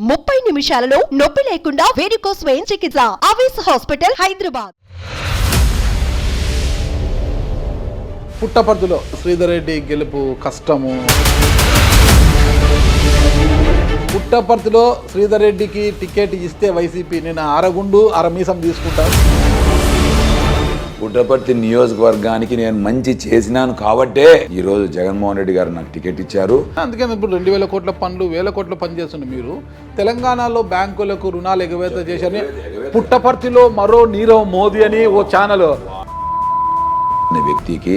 30 నిమిషాలలో నొప్పి లేకుండా వేడికోస్ వెయిన్ చికిత్స ఆవేశ హాస్పిటల్ హైదరాబాద్. పుట్టపర్తిలో శ్రీధర్ రెడ్డి గెలుపు కష్టము. పుట్టపర్తిలో శ్రీధర్ రెడ్డికి టికెట్ ఇస్తే వైసీపీ నేను అరగుండు మీసం తీసుకుంటాను. పుట్టపర్తి నియోజకవర్గానికి నేను మంచి చేసినాను కాబట్టే ఈరోజు జగన్మోహన్ రెడ్డి గారు నాకు టికెట్ ఇచ్చారు. అందుకని ఇప్పుడు 2000 కోట్ల పనులు 1000 కోట్ల పని చేస్తున్న మీరు తెలంగాణలో బ్యాంకులకు రుణాలు ఎగవేత చేశారని పుట్టపర్తిలో మరో నీరవ్ మోదీ అని ఓ ఛానల్ వ్యక్తికి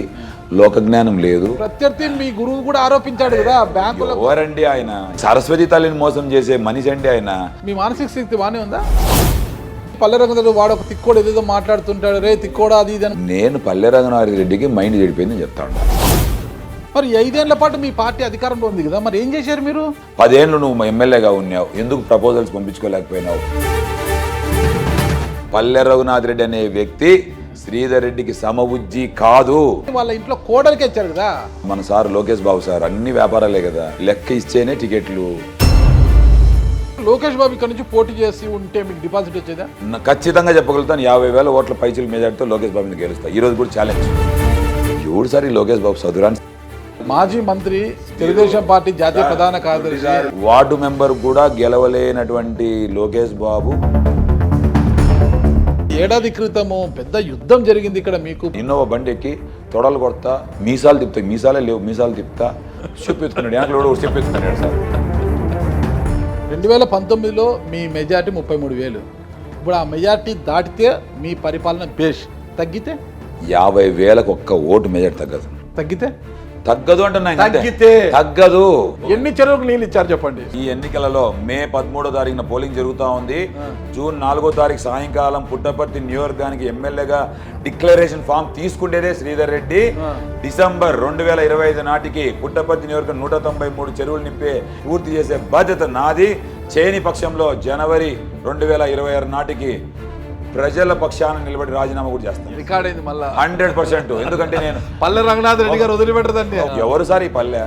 లోక జ్ఞానం లేదు. ప్రత్యర్థి మీ గురువు కూడా ఆరోపించాడు కదా బ్యాంకులో. ఎవరండి ఆయన? సరస్వతి తల్లిని మోసం చేసే మనిషి అండి ఆయన. మీ మానసిక స్థితి బాగానే ఉందా? పల్లె రంగనాథ్ వాడు ఒక తిక్కోడు ఏదేదో మాట్లాడుతుంటాడు, రే తిక్కోడా అది ఇది అని. నేను పల్లె రంగనాథ్ రెడ్డికి మైండ్ చెడిపోయిందని చెప్తాను. మరి 5 ఏళ్ల పాటు మీ పార్టీ అధికారంలో ఉంది కదా, మరి ఏం చేశారు మీరు? 10 ఏళ్ళు నువ్వు ఎమ్మెల్యేగా ఉన్నావు, ఎందుకు ప్రపోజల్స్ పంపించుకోలేకపోయినావు? పల్లె రఘునాథ్ రెడ్డి అనే వ్యక్తి శ్రీధర్ రెడ్డికి సమబుజ్జి కాదు. వాళ్ళ ఇంట్లో కోడలికి ఇచ్చారు కదా మన సార్ లోకేష్ బాబు సార్. అన్ని వ్యాపారాలే కదా, లెక్క ఇస్తేనే టికెట్లు. లోకేష్ బాబు ఇక్కడ నుంచి పోటీ చేసి ఉంటే మీకు డిపాజిట్ వచ్చేదా? ఖచ్చితంగా చెప్పగలుగుతాను, 50,000 ఓట్ల పైచీల మెజార్టీతో లోకేష్ బాబుని గెలుస్తా. ఈ రోజు కూడా ఛాలెంజ్. ఎవడు సార్ ఈ లోకేష్ బాబు? చదురాని మాజీ మంత్రి, తెలుగుదేశం పార్టీ జాతీయ ప్రధాన కార్యదర్శి, వార్డు మెంబర్ కూడా గెలవలేనటువంటి లోకేష్ బాబు. ఏడాది క్రితము పెద్ద యుద్ధం జరిగింది ఇక్కడ. మీకు ఇన్నోవా బండి ఎక్కి తొడలు కొడతా, మీసాలు తిప్పుతా, మీసాలే లేవు మీసాలు తిప్పుతా చెప్పెత్తుకున్నాడు. వెనకలో చెప్పెత్తుకున్నాడు సార్. 2019లో మీ మెజార్టీ 33,000. ఇప్పుడు ఆ మెజార్టీ దాటితే మీ పరిపాలన బేష్, తగ్గితే 50,000కు ఒక్క ఓటు మెజార్టీ తగ్గదు అంటున్నా. తగ్గితే తగ్గదు. ఎన్ని చెరువులకు నీళ్ళు ఇచ్చారు చెప్పండి? ఈ ఎన్నికలలో మే 13వ తారీఖున పోలింగ్ జరుగుతూ ఉంది. జూన్ 4వ తారీఖు సాయంకాలం పుట్టపర్తి నియోజకవర్గానికి ఎమ్మెల్యేగా డిక్లరేషన్ ఫామ్ తీసుకుంటేదే శ్రీధర్ రెడ్డి. డిసెంబర్ 2025 నాటికి పుట్టపర్తి నియోజకవర్గం 193 చెరువులు నింపే పూర్తి చేసే బాధ్యత నాది. చేయని పక్షంలో జనవరి 2026 నాటికి ప్రజల పక్షాన నిలబడి రాజీనామా కూడా చేస్తాను. రికార్డ్ అయింది మళ్ళా 100%. ఎందుకంటే నేను పల్లె రంగనాథ్ రెడ్డి గారు వదిలిపెట్టదండి. ఎవరు సార్ ఈ పల్లె?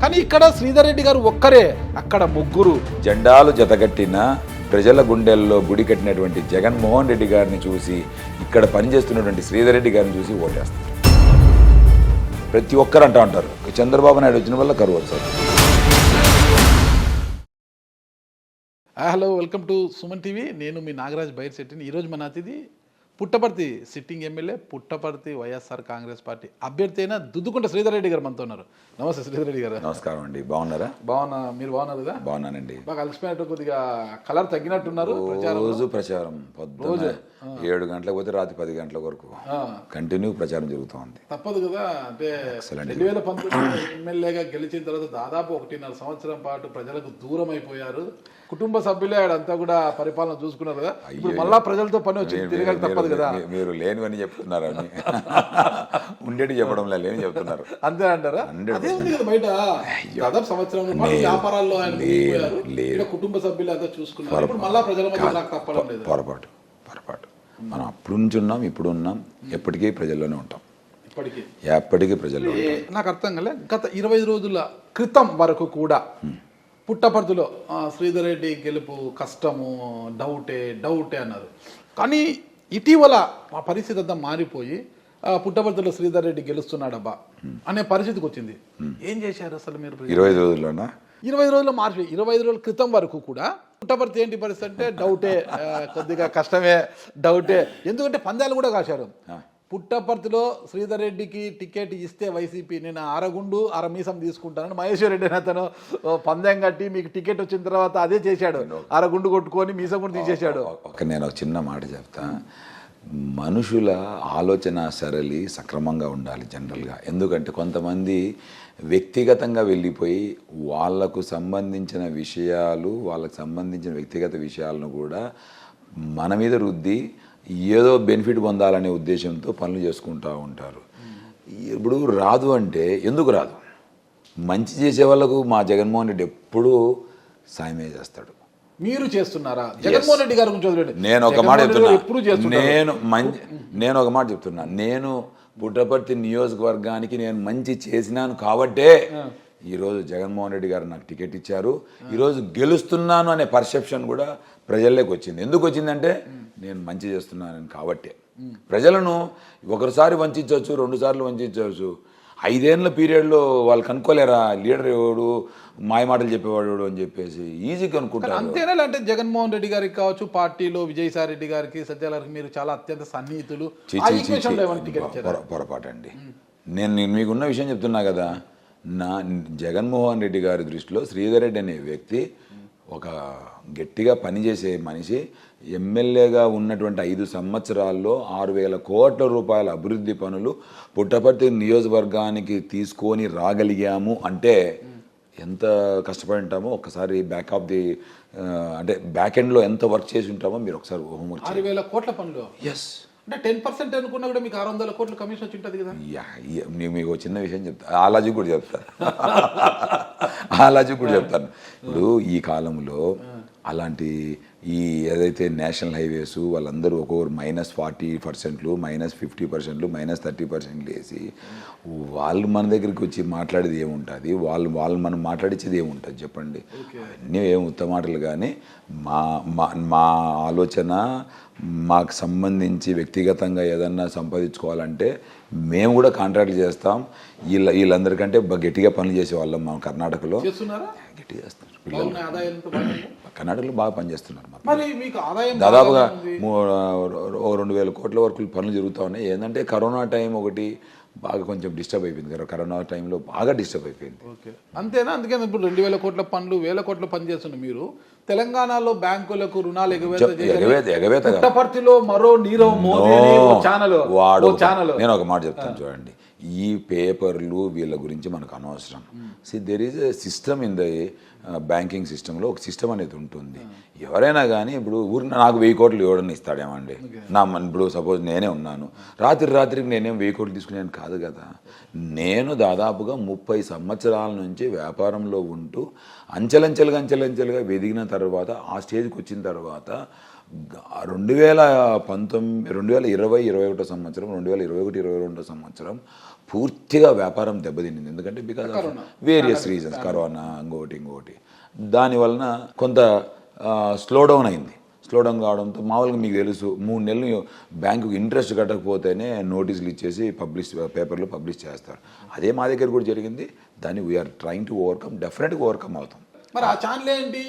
కానీ ఇక్కడ శ్రీధర్ రెడ్డి గారు ఒక్కరే, అక్కడ ముగ్గురు. జెండాలు జతగట్టిన ప్రజల గుండెల్లో గుడి కట్టినటువంటి జగన్మోహన్ రెడ్డి గారిని చూసి, ఇక్కడ పనిచేస్తున్నటువంటి శ్రీధర్ రెడ్డి గారిని చూసి ఓటేస్తారు. ప్రతి ఒక్కరు అంటూ ఉంటారు చంద్రబాబు నాయుడు వచ్చిన వల్ల కరువు వచ్చారు. Hello, welcome to Suman TV. నేను మీ నాగరాజ్ బైర్శెట్టిని. ఈరోజు మన అతిథి Puttaparthi sitting MLA, Puttaparthi YSR Congress party అభ్యర్థి అయిన దుద్దుకుంట శ్రీధర్ రెడ్డి గారు మనతో ఉన్నారు. నమస్తే శ్రీధర్ రెడ్డి గారు. నమస్కారం అండి. బాగున్నారా? బాగున్నా, మీరు బాగున్నారు కదా? బాగున్నానండి. బాగా అలసిపోయినట్టు, కొద్దిగా కలర్ తగ్గినట్టున్నారు. రోజు ప్రచారం, పొద్దున్న 7 గంటలకు పోతే రాత్రి 10 గంటల వరకు కంటిన్యూ ప్రచారం జరుగుతూ ఉంది. తప్పదు కదా. అంటే 2019 ఎమ్మెల్యేగా గెలిచిన తర్వాత దాదాపు 1.5 సంవత్సరం పాటు ప్రజలకు దూరం అయిపోయారు. కుటుంబ సభ్యులే ఆడంతా కూడా పరిపాలన చూసుకున్నారు కదా. ఇప్పుడు మళ్ళా ప్రజలతో పని వచ్చి తిరగాలి, తప్పదు కదా. మీరు లేనివని చెప్తున్నారు అని ఉండేటి చెప్పడం లేని చెప్తున్నారు. అంతే అంటారా? అదే ఉంది కదా బయట. దాదాపు సంవత్సరం వ్యాపారాల్లో ఆయన కుటుంబ సభ్యులు అంతా చూసుకున్నారు. ఇప్పుడు మళ్ళా ప్రజల మధ్య నాకు తప్పడం లేదు. పొరపాటు. మనం అప్పుడు నుంచి ఉన్నాం, ఇప్పుడు ఉన్నాం, ఎప్పటికీ ప్రజల్లోనే ఉంటాం. ఎప్పటికీ ప్రజల్లో. నాకు అర్థం కాలే, గత 20 రోజుల క్రితం వరకు కూడా పుట్టపర్తిలో శ్రీధర్ రెడ్డి గెలుపు కష్టము, డౌటే అన్నారు. కానీ ఇటీవల ఆ పరిస్థితి అంతా మారిపోయి పుట్టపర్తిలో శ్రీధర్ రెడ్డి గెలుస్తున్నాడబ్బా అనే పరిస్థితికి వచ్చింది. ఏం చేశారు అసలు మీరు? 20 రోజుల్లోనా? 20 రోజుల్లో మార్చి 25 రోజుల క్రితం వరకు కూడా పుట్టపర్తి ఏంటి పరిస్థితి అంటే డౌటే, కొద్దిగా కష్టమే, డౌటే. ఎందుకంటే పందాలు కూడా కాశారు. పుట్టపర్తిలో శ్రీధర్ రెడ్డికి టికెట్ ఇస్తే వైసీపీ నేను అరగుండు మీసం తీసుకుంటానని మహేశ్వర్ రెడ్డి అని అతను పందెం కట్టి మీకు టికెట్ వచ్చిన తర్వాత అదే చేశాడు. అరగుండు కొట్టుకొని మీసం కూడా తీసేశాడు. నేను ఒక చిన్న మాట చెప్తా. మనుషుల ఆలోచన సరళి సక్రమంగా ఉండాలి జనరల్గా. ఎందుకంటే కొంతమంది వ్యక్తిగతంగా వెళ్ళిపోయి వాళ్ళకు సంబంధించిన విషయాలు, వాళ్ళకు సంబంధించిన వ్యక్తిగత విషయాలను కూడా మన మీద రుద్ది ఏదో బెనిఫిట్ పొందాలనే ఉద్దేశంతో పనులు చేసుకుంటూ ఉంటారు. ఇప్పుడు రాదు అంటే ఎందుకు రాదు? మంచి చేసే వాళ్ళకు మా జగన్మోహన్ రెడ్డి ఎప్పుడూ సాయమే చేస్తాడు. మీరు చేస్తున్నారా? జగన్మోహన్ రెడ్డి గారి గురించి వదిలేండి. నేను ఒక మాట చెప్తున్నా. నేను పుట్టపర్తి నియోజకవర్గానికి నేను మంచి చేసినాను కాబట్టే ఈరోజు జగన్మోహన్ రెడ్డి గారు నాకు టికెట్ ఇచ్చారు. ఈరోజు గెలుస్తున్నాను అనే పర్సెప్షన్ కూడా ప్రజల్లోకి వచ్చింది. ఎందుకు వచ్చిందంటే నేను మంచి చేస్తున్నానని కాబట్టే. ప్రజలను ఒకసారి వంచవచ్చు, 2 సార్లు వంచవచ్చు. 5 ఏళ్ళ పీరియడ్లో వాళ్ళు కనుక్కోలేరా లీడర్ ఎవడు, మాయ మాటలు చెప్పేవాడు అని చెప్పేసి ఈజీగా అనుకుంటారు. అంతేనా? అంటే జగన్మోహన్ రెడ్డి గారికి కావచ్చు, పార్టీలో విజయసాయి రెడ్డి గారికి, సత్యాలకి మీరు చాలా అత్యంత సన్నిహితులు. పొరపాటు అండి. నేను మీకున్న విషయం చెప్తున్నా కదా, జగన్మోహన్ రెడ్డి గారి దృష్టిలో శ్రీధర్ రెడ్డి అనే వ్యక్తి ఒక గట్టిగా పనిచేసే మనిషి. ఎమ్మెల్యేగా ఉన్నటువంటి 5 సంవత్సరాల్లో 6,000 కోట్ల రూపాయల అభివృద్ధి పనులు పుట్టపర్తి నియోజకవర్గానికి తీసుకొని రాగలిగాము అంటే ఎంత కష్టపడి ఉంటామో ఒక్కసారి బ్యాక్ ఆఫ్ ది అంటే బ్యాక్ ఎండ్లో ఎంత వర్క్ చేసి ఉంటామో మీరు ఒకసారి 6,000 కోట్ల పనులు. ఎస్, అంటే 10% అనుకున్నా కూడా మీకు 600 కోట్ల కమిషన్ వచ్చి ఉంటుంది కదా. మీకు చిన్న విషయం చెప్తా, ఆ లాజిక్ కూడా చెప్తాను. ఆ లాజిక్ కూడా చెప్తాను. ఇప్పుడు ఈ కాలంలో అలాంటి ఈ ఏదైతే నేషనల్ హైవేస్ వాళ్ళందరూ ఒక్కొక్కరు -40%, -50%, -30% వేసి వాళ్ళు మన దగ్గరికి వచ్చి మాట్లాడేది ఏముంటుంది? వాళ్ళు మనం మాట్లాడించేది ఏముంటుంది చెప్పండి? అన్నీ ఏం ఉత్తమ మాటలు. కానీ మా ఆలోచన మాకు సంబంధించి వ్యక్తిగతంగా ఏదన్నా సంపాదించుకోవాలంటే మేము కూడా కాంట్రాక్ట్లు చేస్తాం. వీళ్ళందరికంటే గట్టిగా పనులు చేసేవాళ్ళం మా కర్ణాటకలో. గట్టిగా చేస్తున్నారు పిల్లలు, కర్ణాటకలో బాగా పనిచేస్తున్నారు. దాదాపుగా 2,000 కోట్ల వరకు పనులు జరుగుతూ ఉన్నాయి. ఏంటంటే కరోనా టైం ఒకటి బాగా కొంచెం డిస్టర్బ్ అయిపోయింది కదా, కరోనా టైంలో బాగా డిస్టర్బ్ అయిపోయింది. అంతేనా? అందుకని ఇప్పుడు 2,000 కోట్ల పనులు, 1,000 కోట్ల పని చేస్తున్న మీరు తెలంగాణలో బ్యాంకులకు రుణాలు ఎగవేత, పుట్టపర్తిలో మరో నీరవ్ మోదీ ఛానల్. నేను ఒక మాట చెప్తాను చూడండి, ఈ పేపర్లు వీళ్ళ గురించి మనకు అనవసరం. There is a system in the banking సిస్టంలో ఒక సిస్టమ్ అనేది ఉంటుంది. ఎవరైనా కానీ ఇప్పుడు నాకు 1000 కోట్లు ఎవడన్నా ఇస్తాడేమండి? ఇప్పుడు సపోజ్ నేనే ఉన్నాను, రాత్రికి నేనేం 1000 కోట్లు తీసుకునేది కాదు కదా. నేను దాదాపుగా 30 సంవత్సరాల నుంచి వ్యాపారంలో ఉంటూ అంచెలంచెలుగా ఎదిగిన తర్వాత ఆ స్టేజ్కి వచ్చిన తర్వాత 2021 సంవత్సరం, 2021-22 సంవత్సరం పూర్తిగా వ్యాపారం దెబ్బతింది. ఎందుకంటే because of various reasons, corona, ఇంకోటి. దానివలన కొంత స్లో డౌన్ అయింది. స్లో డౌన్ కావడంతో మామూలుగా మీకు తెలుసు 3 నెలలు బ్యాంకుకి ఇంట్రెస్ట్ కట్టకపోతేనే నోటీసులు ఇచ్చేసి పేపర్లో పబ్లిష్ చేస్తారు. అదే మా దగ్గర కూడా జరిగింది. దాన్ని వీఆర్ ట్రైంగ్ టు ఓవర్కమ్, డెఫినెట్గా ఓవర్కమ్ అవుతాం. మరి ఆ ఛానల్ ఏంటి?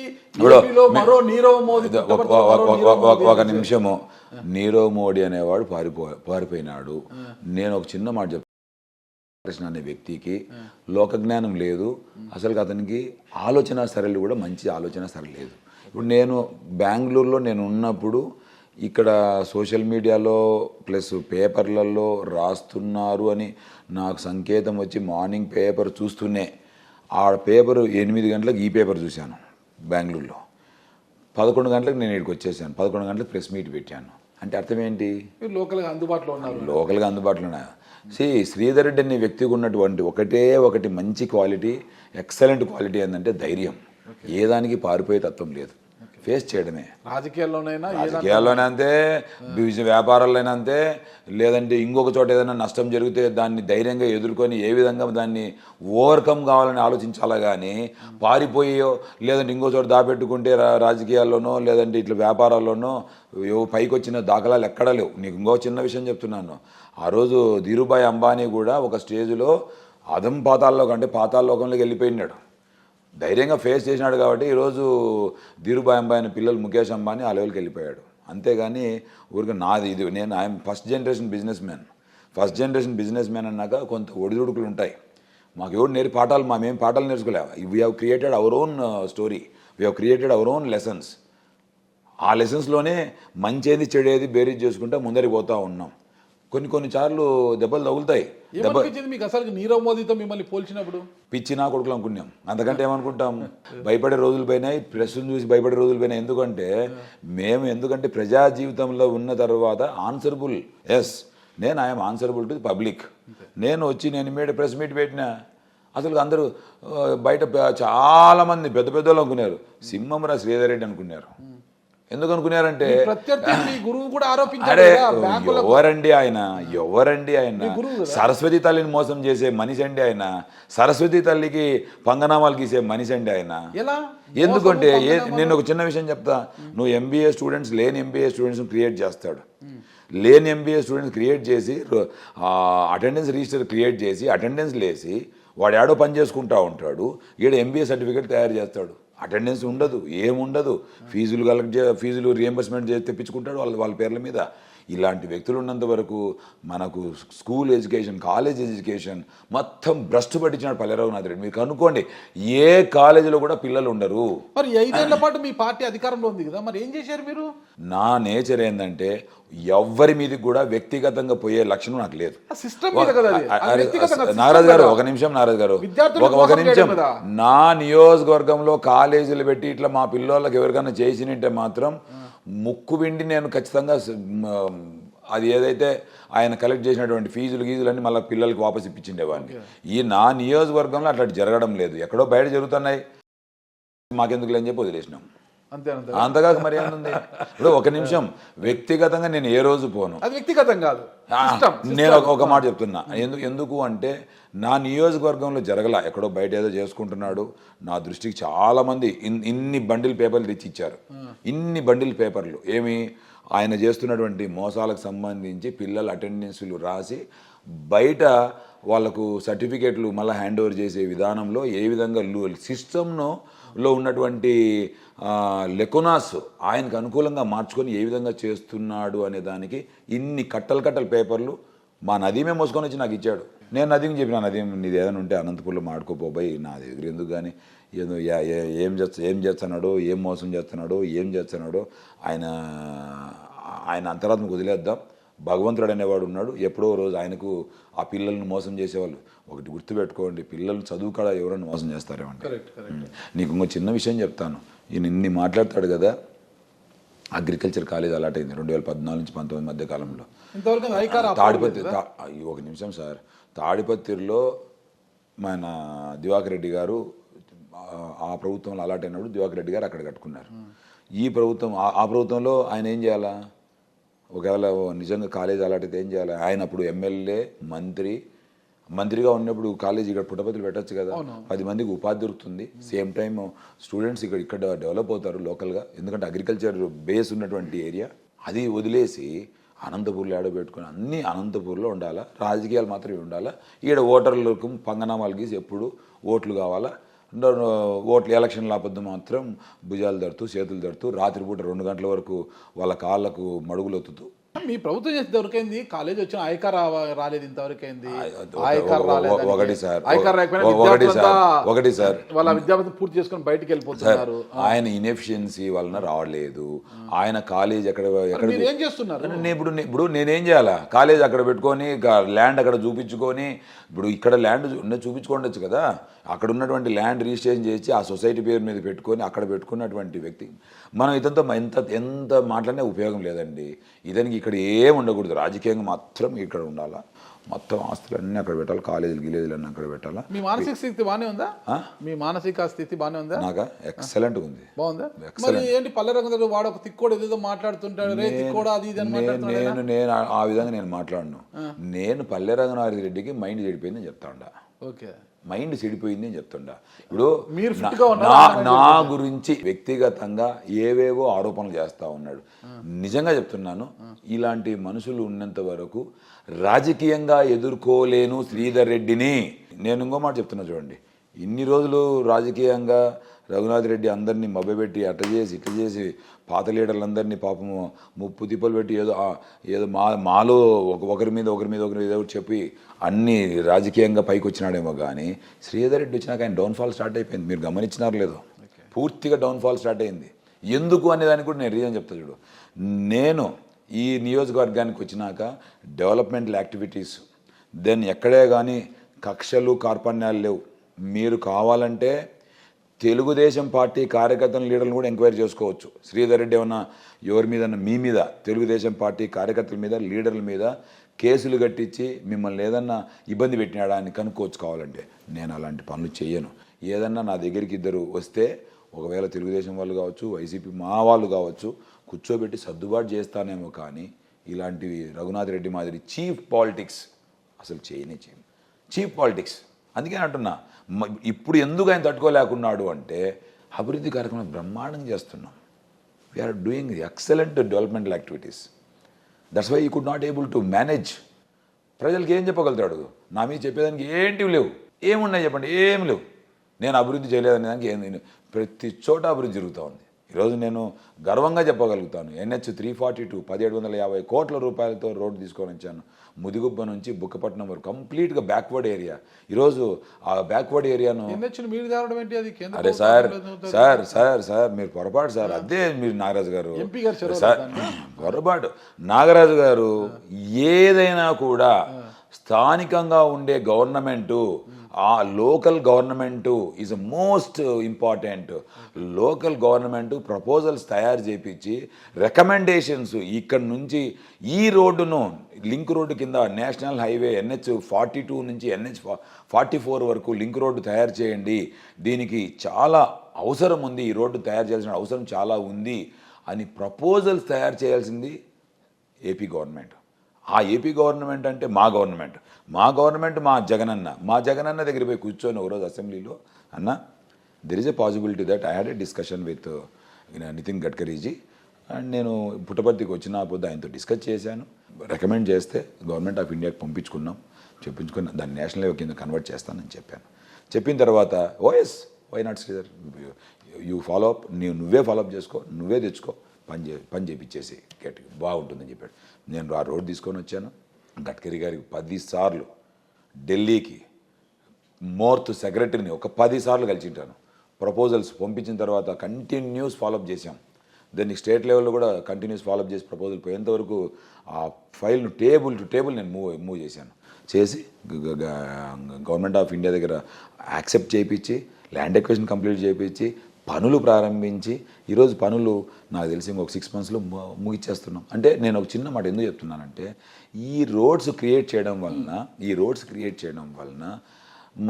ఒక నిమిషము, నీరవ్ మోడీ అనేవాడు పారిపోయినాడు. నేను ఒక చిన్న మాట చెప్తాను. కృష్ణ అనే వ్యక్తికి లోకజ్ఞానం లేదు, అసలు అతనికి ఆలోచన సరళి కూడా మంచి ఆలోచన సరళి లేదు. ఇప్పుడు నేను బెంగళూరులో నేను ఉన్నప్పుడు ఇక్కడ సోషల్ మీడియాలో ప్లస్ పేపర్లలో రాస్తున్నారు అని నాకు సంకేతం వచ్చి మార్నింగ్ పేపర్ చూస్తూనే ఆ పేపరు 8 గంటలకు ఈ పేపర్ చూశాను బెంగళూరులో. 11 గంటలకు నేను ఇక్కడికి వచ్చేసాను. 11 గంటలకు ప్రెస్ మీట్ పెట్టాను. అంటే అర్థం ఏంటి? లోకల్గా అందుబాటులో ఉన్నారు. లోకల్గా అందుబాటులో ఉన్నా. శ్రీధర్ రెడ్డి అనే వ్యక్తికి ఉన్నటువంటి ఒకటి మంచి క్వాలిటీ, ఎక్సలెంట్ క్వాలిటీ ఏంటంటే ధైర్యం. ఏ దానికి పారిపోయే తత్వం లేదు, ఫేస్ చేయడమే. రాజకీయాల్లోనే అంతే, వ్యాపారాల్లోనే అంతే, లేదంటే ఇంకొక చోట ఏదైనా నష్టం జరిగితే దాన్ని ధైర్యంగా ఎదుర్కొని ఏ విధంగా దాన్ని ఓవర్కమ్ కావాలని ఆలోచించాలా. కానీ పారిపోయో లేదంటే ఇంకో చోట దాపెట్టుకుంటే రాజకీయాల్లోనో లేదంటే ఇట్లా వ్యాపారాల్లోనో పైకి వచ్చిన దాఖలాలు ఎక్కడా లేవు. నీకు ఇంకో చిన్న విషయం చెప్తున్నాను. ఆ రోజు ధీరుభాయ్ అంబానీ కూడా ఒక స్టేజ్లో పాతాళలోకంలోకి వెళ్ళిపోయినాడు. ధైర్యంగా ఫేస్ చేసినాడు కాబట్టి ఈరోజు ధీరుభాయ్ అంబానీ పిల్లలు ముఖేష్ అంబానీ ఆ లెవెల్కి వెళ్ళిపోయాడు. అంతేగాని ఊరికి నాది ఇది I'm first generation businessman అన్నాక కొంత ఒడిదుడుకులు ఉంటాయి. మాకు ఎవరు మేమేం పాఠాలు నేర్చుకోలేము. We have created our own story, we have created our own lessons. ఆ లెసన్స్లోనే మంచేది చెడేది బేరీజ్ చేసుకుంటూ ముందరికి పోతూ ఉన్నాం. కొన్ని సార్లు దెబ్బలు తగులుతాయి. మీకు అసలు నీరవ్ మోదీతో మిమ్మల్ని పోల్చినప్పుడు పిచ్చి నా కొడుకులు అనుకున్నాం. అంతకంటే ఏమనుకుంటాం? భయపడే రోజులు పోయినాయి, ప్రెస్ను చూసి భయపడే రోజులు పోయినాయి. ఎందుకంటే ప్రజా జీవితంలో ఉన్న తర్వాత answerable. I'm answerable to the public. నేను ప్రెస్ మీట్ పెట్టినా అసలు అందరూ బయట చాలామంది పెద్ద వాళ్ళు అనుకున్నారు సింహంరా శ్రీధర్ రెడ్డి అనుకున్నారు. ఎందుకు అనుకున్నారంటే ప్రత్యర్థి మీ గురువు కూడా ఆరోపించారు అరే కదా, బ్యాంకులకు ఎవరండి ఆయన సరస్వతి తల్లిని మోసం చేసే మనిషి అండి ఆయన. సరస్వతి తల్లికి పంగనామాలు గీసే మనిషి అండి ఆయన. ఎలా? ఎందుకంటే నేను ఒక చిన్న విషయం చెప్తా. నువ్వు ఎంబీఏ స్టూడెంట్స్ లేని ఎంబీఏ స్టూడెంట్స్ క్రియేట్ చేస్తాడు. లేని ఎంబీఏ స్టూడెంట్స్ క్రియేట్ చేసి అటెండెన్స్ రిజిస్టర్ క్రియేట్ చేసి అటెండెన్స్ లేసి వాడు ఏడో పని చేసుకుంటా ఉంటాడు. ఈడ ఎంబీఏ సర్టిఫికేట్ తయారు చేస్తాడు. అటెండెన్స్ ఉండదు, ఏముండదు, ఫీజులు రియంబర్స్మెంట్ చేసి తెప్పించుకుంటాడు వాళ్ళ పేర్ల మీద. ఇలాంటి వ్యక్తులు ఉన్నంత వరకు మనకు స్కూల్ ఎడ్యుకేషన్, కాలేజ్ ఎడ్యుకేషన్ మొత్తం భ్రష్టు పట్టించినాడు పల్లె రఘునాథ్ రెడ్డి. మీకు అనుకోండి, ఏ కాలేజీలో కూడా పిల్లలు ఉండరు. మరి 5 ఏళ్ల పాటు మీ పార్టీ అధికారంలో ఉంది కదా, మరి ఏం చేశారు మీరు? నా నేచర్ ఏంటంటే ఎవ్వరి మీదకి కూడా వ్యక్తిగతంగా పోయే లక్షణం నాకు లేదు. నాగరాజు గారు ఒక నిమిషం, నాగరాజు గారు ఒక నిమిషం. నా నియోజకవర్గంలో కాలేజీలు పెట్టి ఇట్లా మా పిల్లోళ్ళకి ఎవరికైనా చేసినంటే మాత్రం ముక్కు విండి నేను ఖచ్చితంగా అది ఏదైతే ఆయన కలెక్ట్ చేసినటువంటి ఫీజులు అన్నీ మళ్ళీ పిల్లలకి వాపస్ ఇప్పించిండేవాడిని. ఈ నా నియోజకవర్గంలో అట్లా జరగడం లేదు. ఎక్కడో బయట జరుగుతున్నాయి, మాకెందుకు లేని చెప్పి వదిలేసినాం. అంతగా మరి ఏముంది? ఇప్పుడు ఒక నిమిషం, వ్యక్తిగతంగా నేను ఏ రోజు పోను. అది వ్యక్తిగతం కాదు. నేను ఒక మాట చెప్తున్నా. ఎందుకు అంటే నా నియోజకవర్గంలో జరగల, ఎక్కడో బయట ఏదో చేసుకుంటున్నాడు. నా దృష్టికి చాలామంది ఇన్ని బండిల్ పేపర్లు తెచ్చి ఇచ్చారు. ఇన్ని బండిల్ పేపర్లు ఏమి ఆయన చేస్తున్నటువంటి మోసాలకు సంబంధించి పిల్లల అటెండెన్స్లు రాసి బయట వాళ్ళకు సర్టిఫికేట్లు మళ్ళీ హ్యాండ్ ఓవర్ చేసే విధానంలో ఏ విధంగా సిస్టంలో ఉన్నటువంటి లెకోనాస్ ఆయనకు అనుకూలంగా మార్చుకొని ఏ విధంగా చేస్తున్నాడు అనే దానికి ఇన్ని కట్టలు పేపర్లు మా నదీమే మోసుకొని వచ్చి నాకు ఇచ్చాడు. నేను నదీకి చెప్పిన, నదీం నీది ఏదైనా ఉంటే అనంతపూర్లో మాడుకోపోయి నా దగ్గర ఎందుకు కానీ ఏదో ఏం చేస్తున్నాడో, ఏం మోసం చేస్తున్నాడో, ఏం చేస్తున్నాడో ఆయన అంతరాత్మకు వదిలేద్దాం. భగవంతుడు అనేవాడు ఉన్నాడు. ఎప్పుడో రోజు ఆయనకు ఆ పిల్లల్ని మోసం చేసేవాళ్ళు. ఒకటి గుర్తుపెట్టుకోండి, పిల్లలు చదువు కాడ ఎవరైనా మోసం చేస్తారేమంటే. నీకు ఇంకో చిన్న విషయం చెప్తాను. ఈయన ఇన్ని మాట్లాడతాడు కదా, అగ్రికల్చర్ కాలేజ్ అలాట్ అయింది 2014 నుంచి 19 మధ్య కాలంలో. ఒక నిమిషం సార్, తాడిపత్రిలో మన దివాకర్ రెడ్డి గారు ఆ ప్రభుత్వంలో అలాట్ అయినప్పుడు దివాకర్ రెడ్డి గారు అక్కడ కట్టుకున్నారు. ఈ ప్రభుత్వం ఆ ప్రభుత్వంలో ఆయన ఏం చేయాలా? ఒకవేళ నిజంగా కాలేజ్ అలాట్ అయితే ఏం చేయాలి? ఆయన అప్పుడు ఎమ్మెల్యే, మంత్రిగా ఉన్నప్పుడు కాలేజ్ ఇక్కడ పుట్టపత్రులు పెట్టచ్చు కదా, 10 మందికి ఉపాధి దొరుకుతుంది. సేమ్ టైం స్టూడెంట్స్ ఇక్కడ డెవలప్ అవుతారు లోకల్గా. ఎందుకంటే అగ్రికల్చర్ బేస్ ఉన్నటువంటి ఏరియా. అది వదిలేసి అనంతపూర్లో ఆడబెట్టుకుని అన్నీ అనంతపూర్లో ఉండాలా, రాజకీయాలు మాత్రమే ఉండాలా. ఈడ ఓటర్లకు పంగనామాలు గీసి ఎప్పుడు ఓట్లు కావాలా, ఓట్లు ఎలక్షన్ల అబద్ధం మాత్రం భుజాలు తడుతూ చేతులు తడుతూ రాత్రిపూట 2 గంటల వరకు వాళ్ళ కాళ్ళకు మడుగులు ఒత్తుతూ. మీ ప్రభుత్వం చేసి దొరికింది, కాలేజ్ వచ్చిన ఐకార్ రాలేదు, ఇంతవరకైంది. ఒకటి సార్ వాళ్ళ విద్యాభ్యాసం పూర్తి చేసుకొని బయటకు వెళ్ళిపోతున్నారు. ఆయన ఇన్ఎఫిషియన్సీ వలన రావలేదు. ఆయన కాలేజ్ ఎక్కడ ఏం చేస్తున్నారు? ఇప్పుడు నేనేం చేయాలా? కాలేజ్ అక్కడ పెట్టుకొని ల్యాండ్ అక్కడ చూపించుకొని, ఇప్పుడు ఇక్కడ ల్యాండ్ చూపించుకోండొచ్చు కదా, అక్కడ ఉన్నటువంటి ల్యాండ్ రిజిస్ట్రేషన్ చేసి ఆ సొసైటీ పేరు మీద పెట్టుకొని అక్కడ పెట్టుకున్నటువంటి వ్యక్తి మనం ఇతనితో ఎంత మాట్లాడినా ఉపయోగం లేదండి. ఇతనికి ఇక్కడ ఏం ఉండకూడదు, రాజకీయంగా మాత్రం ఇక్కడ ఉండాలా, మొత్తం ఆస్తులన్నీ అక్కడ పెట్టాలి, కాలేజీలు అన్నీ అక్కడ పెట్టాలా. మీ మానసిక స్థితి బాగానే ఉందా? మీ మానసిక స్థితి బాగానే ఉందా? నాకా ఎక్సలెంట్గా ఉంది. బాగుందా? మరి ఏంటి పల్లె రఘునాథ్ వాడు ఒక తిక్కోడు ఏదో మాట్లాడుతుంటాడు, రే తిక్కోడా అది ఇది అని నేను ఆ విధంగా నేను మాట్లాడను. నేను పల్లె రఘునాథ్ రెడ్డికి మైండ్ చెడిపోయిందని చెప్తాండా. ఓకే, మైండ్ చెడిపోయింది అని చెప్తుండా. ఇప్పుడు మీరు నా గురించి వ్యక్తిగతంగా ఏవేవో ఆరోపణలు చేస్తూ ఉన్నాడు. నిజంగా చెప్తున్నాను, ఇలాంటి మనుషులు ఉన్నంత వరకు రాజకీయంగా ఎదుర్కోలేను శ్రీధర్ రెడ్డిని. నేను ఇంకో మాట చెప్తున్నా చూడండి, ఇన్ని రోజులు రాజకీయంగా రఘునాథ్ రెడ్డి అందరినీ మభ్యపెట్టి అట్లా చేసి ఇట్లా చేసి పాత లీడర్లందరినీ పాపము ముప్పు తిప్పలు పెట్టి ఏదో మాలో ఒకరి మీద ఏదో చెప్పి అన్ని రాజకీయంగా పైకి వచ్చినాడేమో. కానీ శ్రీధర్ రెడ్డి వచ్చినాక ఆయన డౌన్ఫాల్ స్టార్ట్ అయిపోయింది. మీరు గమనించినారు లేదో, పూర్తిగా డౌన్ఫాల్ స్టార్ట్ అయింది. ఎందుకు అనేదానికి కూడా నేను రీజన్ చెప్తా చూడు. నేను ఈ నియోజకవర్గానికి వచ్చినాక డెవలప్మెంటల్ యాక్టివిటీస్, దెన్ ఎక్కడే కానీ కక్షలు కార్పణ్యాలు లేవు. మీరు కావాలంటే తెలుగుదేశం పార్టీ కార్యకర్తల లీడర్లను కూడా ఎంక్వైరీ చేసుకోవచ్చు. శ్రీధర్ రెడ్డి ఏమన్నా ఎవరి మీద, మీ మీద, తెలుగుదేశం పార్టీ కార్యకర్తల మీద, లీడర్ల మీద కేసులు కట్టించి మిమ్మల్ని ఏదన్నా ఇబ్బంది పెట్టినాడా అని కనుక్కోవచ్చు కావాలంటే. నేను అలాంటి పనులు చేయను. ఏదన్నా నా దగ్గరికి ఇద్దరు వస్తే ఒకవేళ తెలుగుదేశం వాళ్ళు కావచ్చు, వైసీపీ మా వాళ్ళు కావచ్చు, కూర్చోబెట్టి సర్దుబాటు చేస్తానేమో, కానీ ఇలాంటివి రఘునాథ్ రెడ్డి మాదిరి చీఫ్ పాలిటిక్స్ అసలు చేయనే చేయం. Chief politics. అందుకే అంటున్నా, ఇప్పుడు ఎందుకు ఆయన తట్టుకోలేకున్నాడు అంటే అభివృద్ధి కార్యక్రమం బ్రహ్మాండంగా చేస్తున్నాం. We are doing excellent developmental activities. That's why you could not able to manage. ప్రజలకి ఏం చెప్పగలుగుతాడు? నా మీద చెప్పేదానికి ఏంటివి లేవు. ఏమున్నాయి చెప్పండి? ఏం లేవు. నేను అభివృద్ధి చేయలేదనే దానికి ఏం, ప్రతి చోట అభివృద్ధి జరుగుతూ ఉంది. ఈరోజు నేను గర్వంగా చెప్పగలుగుతాను, NH 342 1750 కోట్ల రూపాయలతో రోడ్డు తీసుకొని వచ్చాను. ముదిగుబ్బ నుంచి బుక్కపట్నం వరకు కంప్లీట్గా బ్యాక్వర్డ్ ఏరియా. ఈరోజు ఆ బ్యాక్వర్డ్ ఏరియాను మీరు తేవడం ఏంటి? అది కేంద్ర అరే సార్ సార్ సార్ సార్ మీరు పొరపాటు సార్. అదే మీరు నాగరాజు గారు సార్ పొరపాటు. నాగరాజు గారు ఏదైనా కూడా స్థానికంగా ఉండే గవర్నమెంటు, ఆ local government is most important. Local government proposals తయారు చేయించి రికమెండేషన్స్ ఇక్కడ నుంచి ఈ రోడ్డును లింక్ రోడ్డు కింద నేషనల్ హైవే NH 42 నుంచి NH 44 వరకు లింక్ రోడ్డు తయారు చేయండి, దీనికి చాలా అవసరం ఉంది, ఈ రోడ్డు తయారు చేయాల్సిన అవసరం చాలా ఉంది అని ప్రపోజల్స్ తయారు చేయాల్సింది ఏపీ గవర్నమెంట్. ఆ ఏపీ గవర్నమెంట్ అంటే మా గవర్నమెంట్ మా జగనన్న దగ్గర పోయి కూర్చొని ఒకరోజు అసెంబ్లీలో, అన్న there is a possibility that I had a discussion with Nitin Gadkariji and నేను పుట్టపర్తికి వచ్చిన పొద్దు ఆయనతో డిస్కస్ చేశాను. రికమెండ్ చేస్తే గవర్నమెంట్ ఆఫ్ ఇండియాకి చెప్పించుకుని దాన్ని నేషనల్ లెవెల్ కింద కన్వర్ట్ చేస్తానని చెప్పాను. చెప్పిన తర్వాత oh yes why not Sridhar, you follow up, నువ్వే ఫాలో అప్ చేసుకో, నువ్వే తెచ్చుకో, పని చేపించేసి గట్టిగా బాగుంటుందని చెప్పాడు. నేను ఆ రోడ్ తీసుకొని వచ్చాను. గడ్కరీ గారికి 10 సార్లు ఢిల్లీకి మోర్త్ సెక్రటరీని ఒక 10 సార్లు కలిసింటాను. ప్రపోజల్స్ పంపించిన తర్వాత కంటిన్యూస్ ఫాలోఅప్ చేశాం. దాన్ని స్టేట్ లెవెల్లో కూడా కంటిన్యూస్ ఫాలోఅప్ చేసి ప్రపోజల్ పోయేంతవరకు ఆ ఫైల్ను టేబుల్ టు టేబుల్ నేను మూవ్ చేశాను. చేసి గవర్నమెంట్ ఆఫ్ ఇండియా దగ్గర యాక్సెప్ట్ చేయించి ల్యాండ్ ఎక్వేషన్ కంప్లీట్ చేయించి పనులు ప్రారంభించి ఈరోజు పనులు నాకు తెలిసి ఇంకొక 6 monthsలో ముగిచ్చేస్తున్నాం. అంటే నేను ఒక చిన్న మాట ఎందుకు చెప్తున్నానంటే, ఈ రోడ్స్ క్రియేట్ చేయడం వలన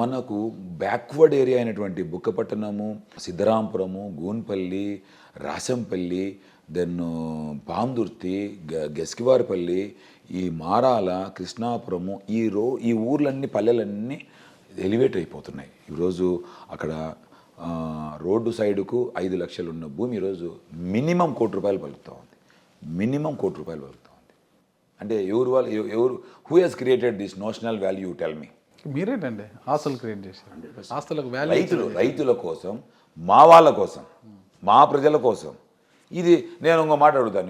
మనకు బ్యాక్వర్డ్ ఏరియా అయినటువంటి బుక్కపట్టణము, సిద్ధరాంపురము, గూన్పల్లి, రాసంపల్లి, దెన్ పాందుర్తి, గెస్కివారిపల్లి, ఈ మారాల, కృష్ణాపురము, ఈ ఊర్లన్నీ పల్లెలన్నీ ఎలివేట్ అయిపోతున్నాయి. ఈరోజు అక్కడ రోడ్డు సైడుకు 5 లక్షలు ఉన్న భూమి ఈరోజు మినిమం ₹1 కోటి పలుకుతూ ఉంది. అంటే ఎవరు who has created this notional value? Tell me. మీరేనండి ఆస్తులు క్రియేట్ చేశారు. ఆస్తులకు వాల్యూ రైతుల కోసం, మా వాళ్ళ కోసం, మా ప్రజల కోసం. ఇది నేను ఇంకో మాట అడుగుతాను,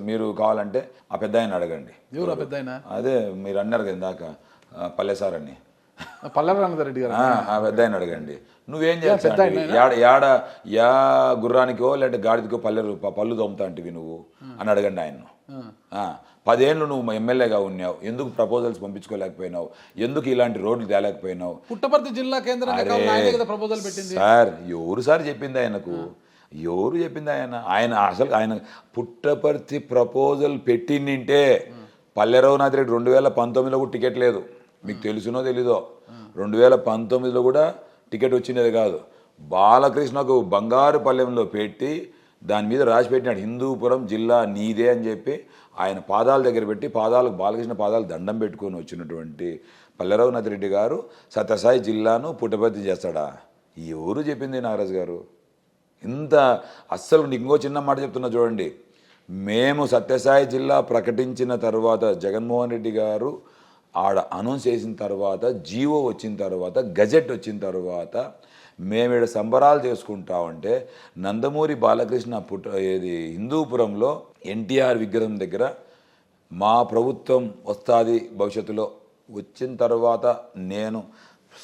మీరు కావాలంటే ఆ పెద్ద ఆయన అడగండి. ఎవరు ఆ పెద్ద ఆయన? అదే మీరు అన్నారు కదా ఇందాక పల్లెసార్ అని, పల్లెరామరెడ్డి గారు. ఆ పెద్ద ఆయన అడగండి. నువ్వేం చేస్తావు? యా గుర్రానికో లేదంటే గాడిదికో పళ్ళు దొమ్ముతా అంటివి నువ్వు అని అడగండి ఆయన్ను. 10 ఏళ్ళు నువ్వు ఎమ్మెల్యేగా ఉన్నావు, ఎందుకు ప్రపోజల్స్ పంపించుకోలేకపోయినావు? ఎందుకు ఇలాంటి రోడ్లు తేలేకపోయినావు? పుట్టపర్తి జిల్లా కేంద్రంగా ప్రపోజల్ పెట్టింది సార్. ఎవరు చెప్పింది ఆయనకు? ఆయన పుట్టపర్తి ప్రపోజల్ పెట్టిండింటే పల్లె రఘునాథ్ రెడ్డి 2019లో కూడా టికెట్ లేదు. మీకు తెలుసునో తెలీదో, 2019లో కూడా టికెట్ వచ్చినది కాదు. బాలకృష్ణకు బంగారు పల్లెంలో పెట్టి దాని మీద రాసి పెట్టినాడు, హిందూపురం జిల్లా నీదే అని చెప్పి ఆయన పాదాల దగ్గర పెట్టి బాలకృష్ణ పాదాలు దండం పెట్టుకొని వచ్చినటువంటి పల్లె రఘునాథ్ రెడ్డి గారు సత్యసాయి జిల్లాను పుట్టపర్తి చేస్తాడా? ఎవరు చెప్పింది నాగరాజు గారు? అస్సలు నీకు ఇంకో చిన్న మాట చెప్తున్నా చూడండి. మేము సత్యసాయి జిల్లా ప్రకటించిన తర్వాత, జగన్మోహన్ రెడ్డి గారు ఆడ అనౌన్స్ చేసిన తర్వాత, జీవో వచ్చిన తర్వాత, గజెట్ వచ్చిన తర్వాత మేము ఇక్కడ సంబరాలు చేసుకుంటామంటే నందమూరి బాలకృష్ణ హిందూపురంలో ఎన్టీఆర్ విగ్రహం దగ్గర మా ప్రభుత్వం వస్తుంది భవిష్యత్తులో, వచ్చిన తర్వాత నేను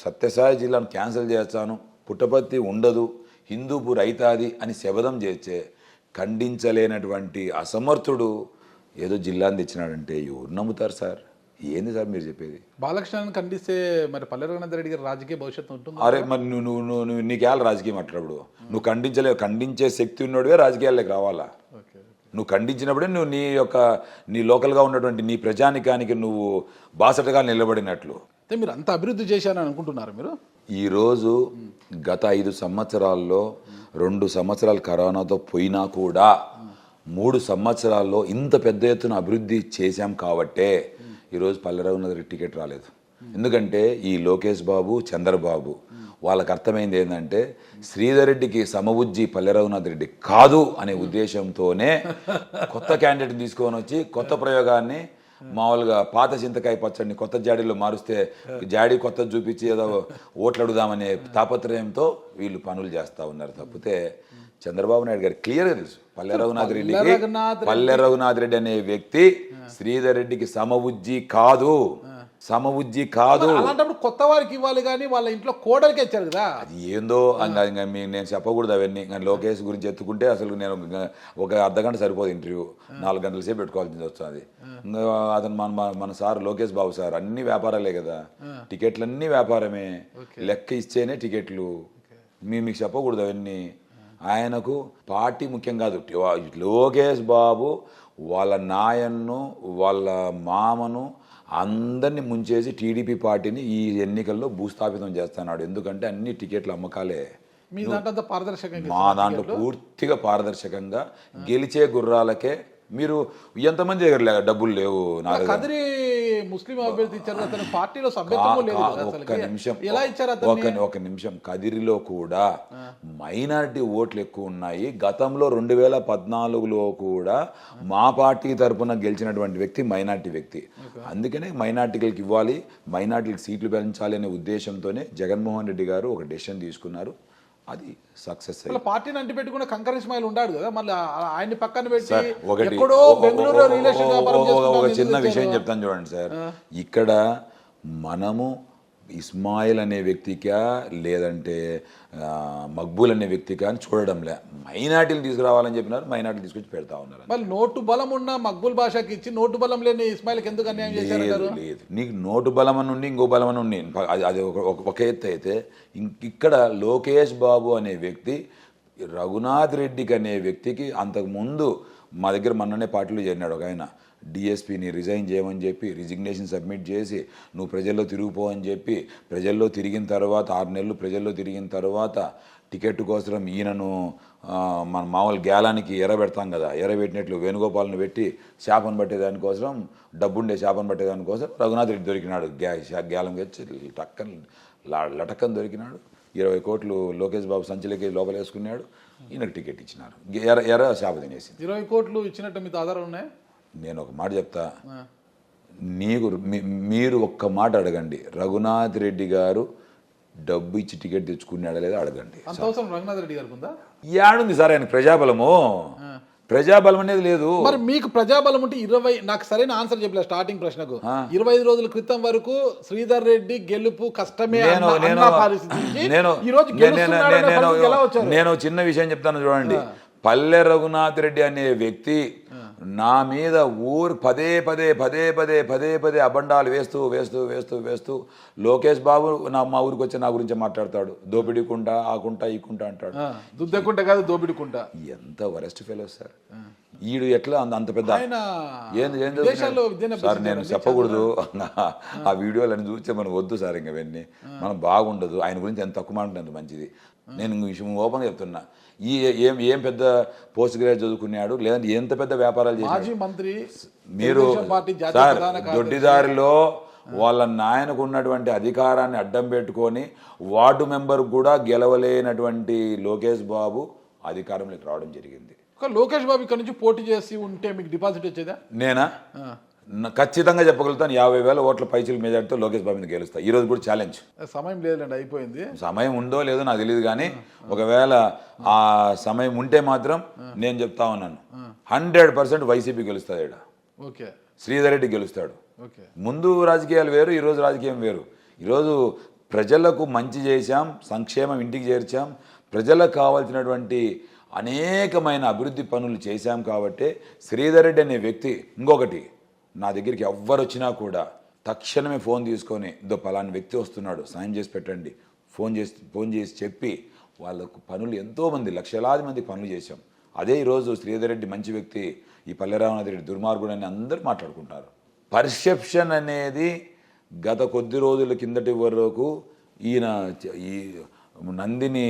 సత్యసాయి జిల్లాను క్యాన్సిల్ చేస్తాను, పుట్టపర్తి ఉండదు, హిందూపూర్ అవుతుంది అని శబదం చేసే ఖండించలేనటువంటి అసమర్థుడు ఏదో జిల్లాని తెచ్చినాడంటే ఎవరు నమ్ముతారు సార్? ఏంది సార్ మీరు చెప్పేది? బాలకృష్ణని ఖండిస్తే మరి పల్లె రఘునాథ్ రెడ్డి గారి రాజకీయ భవిష్యత్తు ఉంటుంది. అరే మరి నువ్వు నీకేళ్ళ రాజకీయం అట్లాడు? నువ్వు ఖండించే శక్తి ఉన్నోడివే రాజకీయాల్లోకి రావాలా? నువ్వు ఖండించినప్పుడే నువ్వు నీ లోకల్గా ఉన్నటువంటి నీ ప్రజానికానికి నువ్వు బాసటగా నిలబడినట్లు. అయితే మీరు అంత అభివృద్ధి చేశారని అనుకుంటున్నారు మీరు? ఈరోజు గత 5 సంవత్సరాల్లో 2 సంవత్సరాలు కరోనాతో పోయినా కూడా 3 సంవత్సరాల్లో ఇంత పెద్ద ఎత్తున అభివృద్ధి చేశాం కాబట్టే ఈరోజు పల్లె రఘునాథ్ టికెట్ రాలేదు. ఎందుకంటే ఈ లోకేష్ బాబు, చంద్రబాబు వాళ్ళకి అర్థమైంది ఏంటంటే శ్రీధర్ రెడ్డికి సమబుజ్జి పల్లె రఘునాథ్ రెడ్డి కాదు అనే ఉద్దేశంతోనే కొత్త క్యాండిడేట్ తీసుకొని వచ్చి కొత్త ప్రయోగాన్ని మామూలుగా పాత చింతకాయ పచ్చడిని కొత్త జాడీలో మారుస్తే జాడీ కొత్తది చూపించి ఏదో ఓట్లు అడుగుదామనే తాపత్రయంతో వీళ్ళు పనులు చేస్తూ ఉన్నారు. తప్పితే చంద్రబాబు నాయుడు గారు క్లియర్గా తెలుసు పల్లె రఘునాథ్ రెడ్డి అనే వ్యక్తి శ్రీధర్ రెడ్డికి సమబుజ్జి కాదు. అలాంటప్పుడు కొత్త వారికి ఇవ్వాలి కానీ వాళ్ళ ఇంట్లో కోడలికి ఇచ్చారు కదా. అది ఏందో నేను చెప్పకూడదు అవన్నీ. లోకేష్ గురించి ఎత్తుకుంటే అసలు నేను ఒక అర్ధగంట సరిపోదు ఇంటర్వ్యూ, 4 గంటల సేపు పెట్టుకోవాల్సింది వస్తుంది. అతను మన సార్ లోకేష్ బాబు సార్ అన్ని వ్యాపారాలే కదా, టికెట్లు అన్ని వ్యాపారమే, లెక్క ఇస్తేనే టికెట్లు. మీకు చెప్పకూడదు అవన్నీ. ఆయనకు పార్టీ ముఖ్యం కాదు. లోకేష్ బాబు వాళ్ళ నాయన్ను వాళ్ళ మామను అందరినీ ముంచేసి టీడీపీ పార్టీని ఈ ఎన్నికల్లో భూస్థాపితం చేస్తున్నాడు. ఎందుకంటే అన్ని టికెట్ల అమ్మకాలే. మా దాంట్లో పూర్తిగా పారదర్శకంగా గెలిచే గుర్రాలకే. మీరు ఎంతమంది దగ్గర డబ్బులు లేవు. కదిరి ముస్లిం అభ్యర్థి ఇచ్చారు, అతని పార్టీలో సభ్యత్వం లేదు. ఒక నిమిషం కదిరిలో కూడా మైనారిటీ ఓట్లు ఎక్కువ ఉన్నాయి. గతంలో 2014లో కూడా మా పార్టీ తరఫున గెలిచినటువంటి వ్యక్తి మైనారిటీ వ్యక్తి. అందుకనే మైనారిటీలకు ఇవ్వాలి, మైనారిటీలకు సీట్లు పెంచాలి అనే ఉద్దేశంతోనే జగన్మోహన్ రెడ్డి గారు ఒక డెసిషన్ తీసుకున్నారు. అది సక్సెస్. పార్టీని అంటి పెట్టుకున్న కంకర్ ఇస్మాయిల్ ఉన్నాడు కదా, మళ్ళీ ఆయన్ని పక్కన పెట్టి ఒక చిన్న విషయం చెప్తాను చూడండి సార్. ఇక్కడ మనము ఇస్మాయిల్ అనే వ్యక్తికా లేదంటే మక్బూల్ అనే వ్యక్తికా అని చూడడంలే. మైనార్టీలు తీసుకురావాలని చెప్పినారు, మైనార్టీలు తీసుకొచ్చి పెడతా ఉన్నారు. మళ్ళీ నోటు బలం ఉన్న మక్బూల్ భాషకి ఇచ్చి నోటు బలం లేని ఇస్మాయిల్కి ఎందుకు అన్యాయం చేశారు? లేదు, నీకు నోటు బలం అని ఉండి ఇంకో బలం అని ఉండి అది ఒక ఎత్తు అయితే, ఇక్కడ లోకేష్ బాబు అనే వ్యక్తి రఘునాథ్ రెడ్డికి అనే వ్యక్తికి అంతకుముందు మా దగ్గర మొన్ననే పార్టీలో చేరినాడు ఒక ఆయన. డిఎస్పీని రిజైన్ చేయమని చెప్పి రిజిగ్నేషన్ సబ్మిట్ చేసి నువ్వు ప్రజల్లో తిరిగిపో అని చెప్పి ప్రజల్లో తిరిగిన తర్వాత 6 నెలలు ప్రజల్లో తిరిగిన తర్వాత టికెట్ కోసం ఈయనను మన మామూలు గ్యాలానికి ఎరబెడతాం కదా, ఎరబెట్టినట్లు వేణుగోపాలను పెట్టి చేపను పట్టేదానికోసం, డబ్బుండే చేపను పట్టేదానికోసం రఘునాథ్ రెడ్డి దొరికినాడు. గ్యాలం వచ్చి లటక్కని దొరికినాడు. 20 కోట్లు లోకేష్ బాబు సంచలకి లోపల వేసుకున్నాడు. ఈయనకు టికెట్ ఇచ్చినారు. ఎర చేప తినేసింది. 20 కోట్లు ఇచ్చినట్టు మీకు ఆధారాలు ఉన్నాయి? నేను ఒక మాట చెప్తా, మీరు ఒక్క మాట అడగండి, రఘునాథ్ రెడ్డి గారు డబ్బు ఇచ్చి టికెట్ తెచ్చుకున్నాడా లేదా అడగండి. రఘునాథ్ రెడ్డి గారికి ఉందా? ఏడుంది సార్ ఆయన ప్రజాబలం అనేది లేదు. మరి మీకు ప్రజాబలం ఉంటే 20, నాకు సరైన ఆన్సర్ చెప్పలేదు స్టార్టింగ్ ప్రశ్నకు. 25 రోజుల క్రితం వరకు శ్రీధర్ రెడ్డి గెలుపు కష్టమే. నేను చిన్న విషయం చెప్తాను చూడండి. పల్లె రఘునాథ్ రెడ్డి అనే వ్యక్తి నా మీద పదే పదే అబండాలు వేస్తూ లోకేష్ బాబు మా ఊరికి వచ్చి నా గురించి మాట్లాడతాడు. దోపిడీకుంటా ఆకుంటా ఈకుంటా అంటాడు. దుద్దకుంట కాదు దోపిడీకుంటా. ఎంత వరెస్ట్ ఫెలో సార్ ఈడు. ఎట్లా అంత పెద్ద సార్, నేను చెప్పకూడదు ఆ వీడియోలను చూస్తే మనం వద్దు సార్, ఇంకవన్నీ మనం బాగుండదు. ఆయన గురించి ఎంత తక్కువ మాట్లాడినంత మంచిది. నేను విషయం ఓపెన్గా చెప్తున్నా. ఏం పెద్ద పోస్ట్ గ్రాడ్యుయేట్ చదువుకున్నాడు, లేదంటే ఎంత పెద్ద వ్యాపారాలు చేశాడు మంత్రి. మీరు సార్ దొడ్డిదారిలో వాళ్ళ నాయనకు ఉన్నటువంటి అధికారాన్ని అడ్డం పెట్టుకొని వార్డు మెంబర్ కూడా గెలవలేనటువంటి లోకేష్ బాబు అధికారంలోకి రావడం జరిగింది. లోకేష్ బాబు ఇక్కడ నుంచి పోటీ చేసి ఉంటే మీకు డిపాజిట్ వచ్చేదా? నేనా ఖచ్చితంగా చెప్పగలుగుతాను. 50,000 ఓట్ల పైచిల మెజార్టీతో లోకేష్ బాబుని గెలుస్తా. ఈ రోజు కూడా ఛాలెంజ్. సమయం లేదండి, అయిపోయింది. సమయం ఉందో లేదో నాకు తెలియదు, కానీ ఒకవేళ ఆ సమయం ఉంటే మాత్రం నేను చెప్తా ఉన్నాను 100% వైసీపీ గెలుస్తుంది. ఇక్కడ ఓకే, శ్రీధర్ రెడ్డి గెలుస్తాడు. ముందు రాజకీయాలు వేరు, ఈరోజు రాజకీయం వేరు. ఈరోజు ప్రజలకు మంచి చేశాం, సంక్షేమం ఇంటికి చేర్చాం, ప్రజలకు కావాల్సినటువంటి అనేకమైన అభివృద్ధి పనులు చేశాం. కాబట్టి శ్రీధర్ రెడ్డి అనే వ్యక్తి, ఇంకొకటి, నా దగ్గరికి ఎవ్వరు వచ్చినా కూడా తక్షణమే ఫోన్ తీసుకొని పలాని వ్యక్తి వస్తున్నాడు, సాయం చేసి పెట్టండి, ఫోన్ చేసి చెప్పి వాళ్ళకు పనులు ఎంతోమంది లక్షలాది మంది పనులు చేశాం. అదే ఈరోజు శ్రీధర్ రెడ్డి మంచి వ్యక్తి, ఈ పల్లె రఘునాథ్ రెడ్డి దుర్మార్గుడు అని అందరూ మాట్లాడుకుంటారు. పర్సెప్షన్ అనేది గత కొద్ది రోజుల కిందటి వరకు ఈయన ఈ నందిని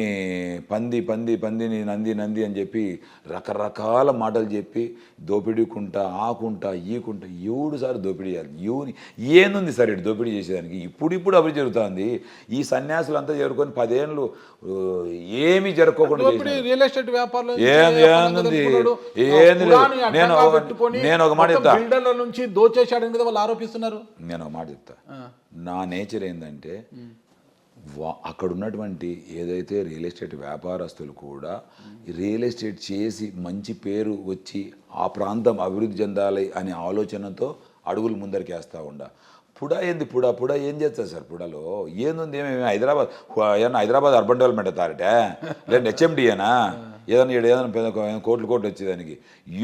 పందిని నంది అని చెప్పి రకరకాల మాటలు చెప్పి దోపిడీకుంటా ఆకుంటా ఈకుంటా ఎవడు సార్ దోపిడీ చేయాలి ఏంది సార్ ఇటు దోపిడీ చేసేదానికి ఇప్పుడు అభివృద్ధి జరుగుతుంది. ఈ సన్యాసులు అంతా చేరుకొని 10 ఏళ్ళు ఏమీ జరుపుకోకుండా రియల్ ఎస్టేట్ వ్యాపారంలో నేను ఒక మాట చెప్తా, బిల్డర్ల నుంచి దోచేశాడని కదా వాళ్ళు ఆరోపిస్తున్నారు. నేను ఒక మాట చెప్తా, నా నేచర్ ఏంటంటే అక్కడ ఉన్నటువంటి ఏదైతే రియల్ ఎస్టేట్ వ్యాపారస్తులు కూడా రియల్ ఎస్టేట్ చేసి మంచి పేరు వచ్చి ఆ ప్రాంతం అభివృద్ధి చెందాలి అనే ఆలోచనతో అడుగులు ముందరికి వేస్తూ ఉండ. పుడా ఏం చేస్తారు సార్? పుడాలో ఏంది? ఏమేమి హైదరాబాద్ అర్బన్ డెవలప్మెంట్ అథారిటీ లేదా హెచ్ఎండిఏనా? ఏదైనా కోట్లు వచ్చేదానికి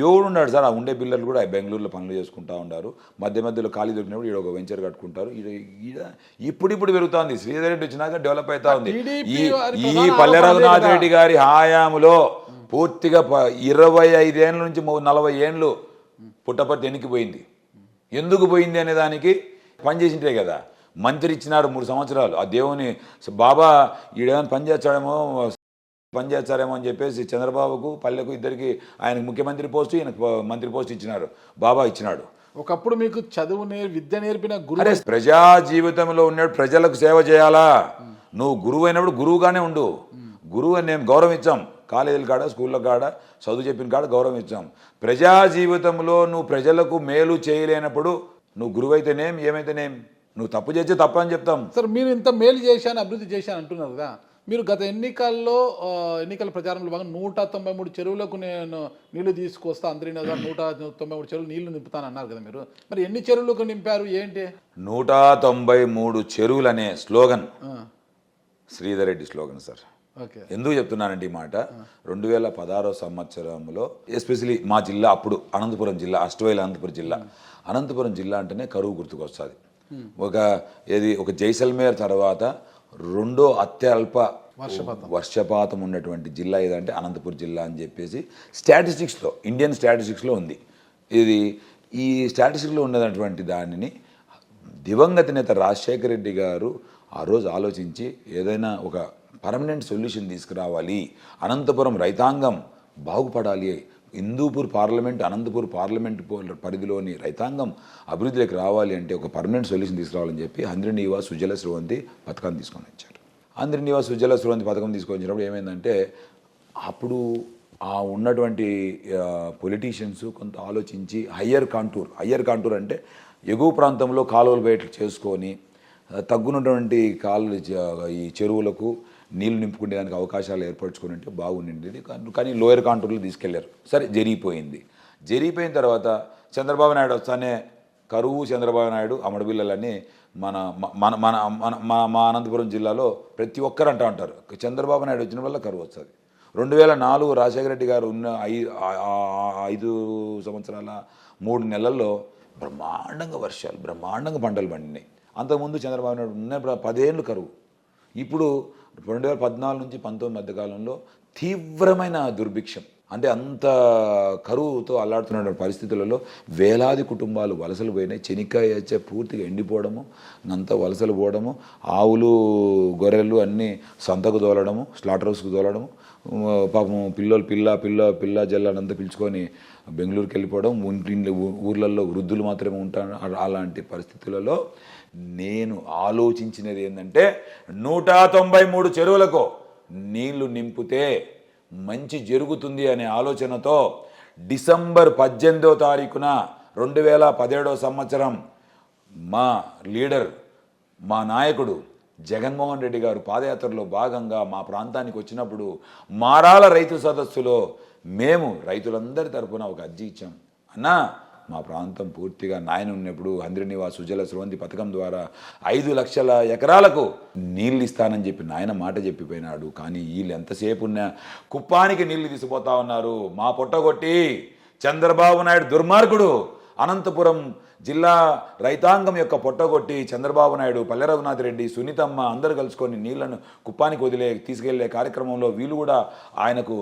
ఎవడున్నాడు సార్? ఆ ఉండే పిల్లలు కూడా బెంగళూరులో పనులు చేసుకుంటూ ఉన్నారు, మధ్యలో ఖాళీ దొరికినప్పుడు ఈడ ఒక వెంచర్ కట్టుకుంటారు. ఇప్పుడు పెరుగుతుంది. శ్రీధర్ రెడ్డి వచ్చినాక డెవలప్ అవుతా ఉంది. ఈ పల్లె రఘునాథ్ రెడ్డి గారి హయాంలో పూర్తిగా 25 ఏళ్ళ నుంచి 40 ఏళ్ళు పుట్టపర్తి ఎన్నికిపోయింది. ఎందుకు పోయింది అనే దానికి పనిచేసింటే కదా. మంత్రి ఇచ్చినారు 3 సంవత్సరాలు. ఆ దేవుని బాబా ఈడేమైనా పనిచేస్తారేమో అని చెప్పేసి చంద్రబాబుకు పల్లెకు ఇద్దరికి ఆయనకు ముఖ్యమంత్రి పోస్టు ఈయనకు మంత్రి పోస్ట్ ఇచ్చినారు. బాబా ఇచ్చినాడు. ఒకప్పుడు మీకు విద్య నేర్పిన గురువు. ప్రజా జీవితంలో ఉన్నాడు, ప్రజలకు సేవ చేయాలా. నువ్వు గురువు అయినప్పుడు గురువుగానే ఉండు. గురువు అని మేము గౌరవం ఇచ్చాం. కాలేజీల కాడ స్కూళ్ళ కాడ చదువు చెప్పిన కాడ గౌరవం ఇచ్చాం. ప్రజా జీవితంలో నువ్వు ప్రజలకు మేలు చేయలేనప్పుడు నువ్వు గురువు అయితేనేం ఏమైతేనేం, నువ్వు తప్పు చేస్తే తప్పు అని చెప్తాం. సార్ మీరు ఇంత మేలు చేశాను అభివృద్ధి చేశాను అంటున్నారు కదా, మీరు గత ఎన్నికల ప్రచారంలో భాగంగా 193 చెరువులకు నేను నీళ్లు తీసుకొస్తా, అందరి 193 చెరువులు నీళ్లు నింపుతాను అన్నారు కదా మీరు. మరి ఎన్ని చెరువులకు నింపారు ఏంటి? 193 చెరువులు అనే slogan Sridhar Reddy slogan sir. ఎందుకు చెప్తున్నానంటే ఈ మాట, 2016 సంవత్సరంలో ఎస్పెషలీ మా జిల్లా అప్పుడు అనంతపురం జిల్లా, అష్టవేల అనంతపురం జిల్లా అంటేనే కరువు గుర్తుకొస్తుంది. ఒక జైసల్మేర్ తర్వాత రెండో అత్యల్ప వర్షపాతం ఉన్నటువంటి జిల్లా ఏదంటే అనంతపురం జిల్లా అని చెప్పేసి స్టాటిస్టిక్స్లో, ఇండియన్ స్టాటిస్టిక్స్లో ఉంది. ఈ స్టాటిస్టిక్స్లో ఉన్నటువంటి దానిని దివంగత నేత రాజశేఖర రెడ్డి గారు ఆ రోజు ఆలోచించి ఏదైనా ఒక పర్మనెంట్ సొల్యూషన్ తీసుకురావాలి, అనంతపురం రైతాంగం బాగుపడాలి, హిందూపూర్ పార్లమెంట్ అనంతపూర్ పార్లమెంట్ పరిధిలోని రైతాంగం అభివృద్ధిలోకి రావాలి అంటే ఒక పర్మనెంట్ సొల్యూషన్ తీసుకురావాలని చెప్పి హంద్రినీవా సుజల స్రవంతి పథకాన్ని తీసుకొని వచ్చారు. హంద్రినీవా సుజల స్రవంతి పథకం తీసుకొని వచ్చినప్పుడు ఏమైందంటే అప్పుడు ఆ ఉన్నటువంటి పొలిటీషియన్స్ కొంత ఆలోచించి హయ్యర్ కాంటూర్ అంటే ఎగువ ప్రాంతంలో కాలువలు బయటలు చేసుకొని తగ్గునటువంటి ఈ చెరువులకు నీళ్లు నింపుకునేదానికి అవకాశాలు ఏర్పరచుకుని ఉంటే బాగుండేది. కానీ లోయర్ కాంటూర్లు తీసుకెళ్లారు. సరే, జరిగిపోయిన తర్వాత చంద్రబాబు నాయుడు వస్తానే కరువు, చంద్రబాబు నాయుడు అమడబిల్లలని మా అనంతపురం జిల్లాలో ప్రతి ఒక్కరు అంటారు చంద్రబాబు నాయుడు వచ్చిన వల్ల కరువు వస్తుంది. 2004 రాజశేఖర రెడ్డి గారు ఉన్న 5 సంవత్సరాల 3 నెలల్లో బ్రహ్మాండంగా వర్షాలు, బ్రహ్మాండంగా పంటలు పండినాయి. అంతకుముందు చంద్రబాబు నాయుడు ఉన్న 10 ఏళ్ళు కరువు. ఇప్పుడు 2014 నుంచి 19 మధ్యకాలంలో తీవ్రమైన దుర్భిక్షం, అంటే అంత కరువుతో అల్లాడుతున్న పరిస్థితులలో వేలాది కుటుంబాలు వలసలు పోయినాయి. చెనిక్కాయ వచ్చే పూర్తిగా ఎండిపోవడము, అంతా వలసలు పోవడము, ఆవులు గొర్రెలు అన్నీ సంతకు తోలడము, స్లాటర్ హౌస్కు తోలడము, పాపం పిల్ల జల్లానంతా పిలుచుకొని బెంగళూరుకి వెళ్ళిపోవడం, ఊర్లలో వృద్ధులు మాత్రమే ఉంటారు. అలాంటి పరిస్థితులలో నేను ఆలోచించినది ఏంటంటే 193 చెరువులకు నీళ్లు నింపితే మంచి జరుగుతుంది అనే ఆలోచనతో డిసెంబర్ 18వ తారీఖున 2017 సంవత్సరం మా లీడర్, మా నాయకుడు జగన్మోహన్ రెడ్డి గారు పాదయాత్రలో భాగంగా మా ప్రాంతానికి వచ్చినప్పుడు మారాల రైతు సదస్సులో మేము రైతులందరి తరఫున ఒక అర్జీ ఇచ్చాం. అన్నా, మా ప్రాంతం పూర్తిగా నాయన ఉన్నప్పుడు హంద్రినీవా సుజల స్రవంతి పథకం ద్వారా 5 లక్షల ఎకరాలకు నీళ్ళు ఇస్తానని చెప్పి నాయన మాట చెప్పిపోయినాడు. కానీ వీళ్ళు ఎంతసేపు ఉన్నా కుప్పానికి నీళ్లు తీసుకుపోతా ఉన్నారు. మా పొట్టగొట్టి చంద్రబాబు నాయుడు దుర్మార్గుడు అనంతపురం జిల్లా రైతాంగం యొక్క పొట్టగొట్టి చంద్రబాబు నాయుడు, పల్లె రఘునాథ్ రెడ్డి, సునీతమ్మ అందరూ కలుసుకొని నీళ్లను కుప్పానికి తీసుకెళ్లే కార్యక్రమంలో వీళ్ళు కూడా ఆయనకు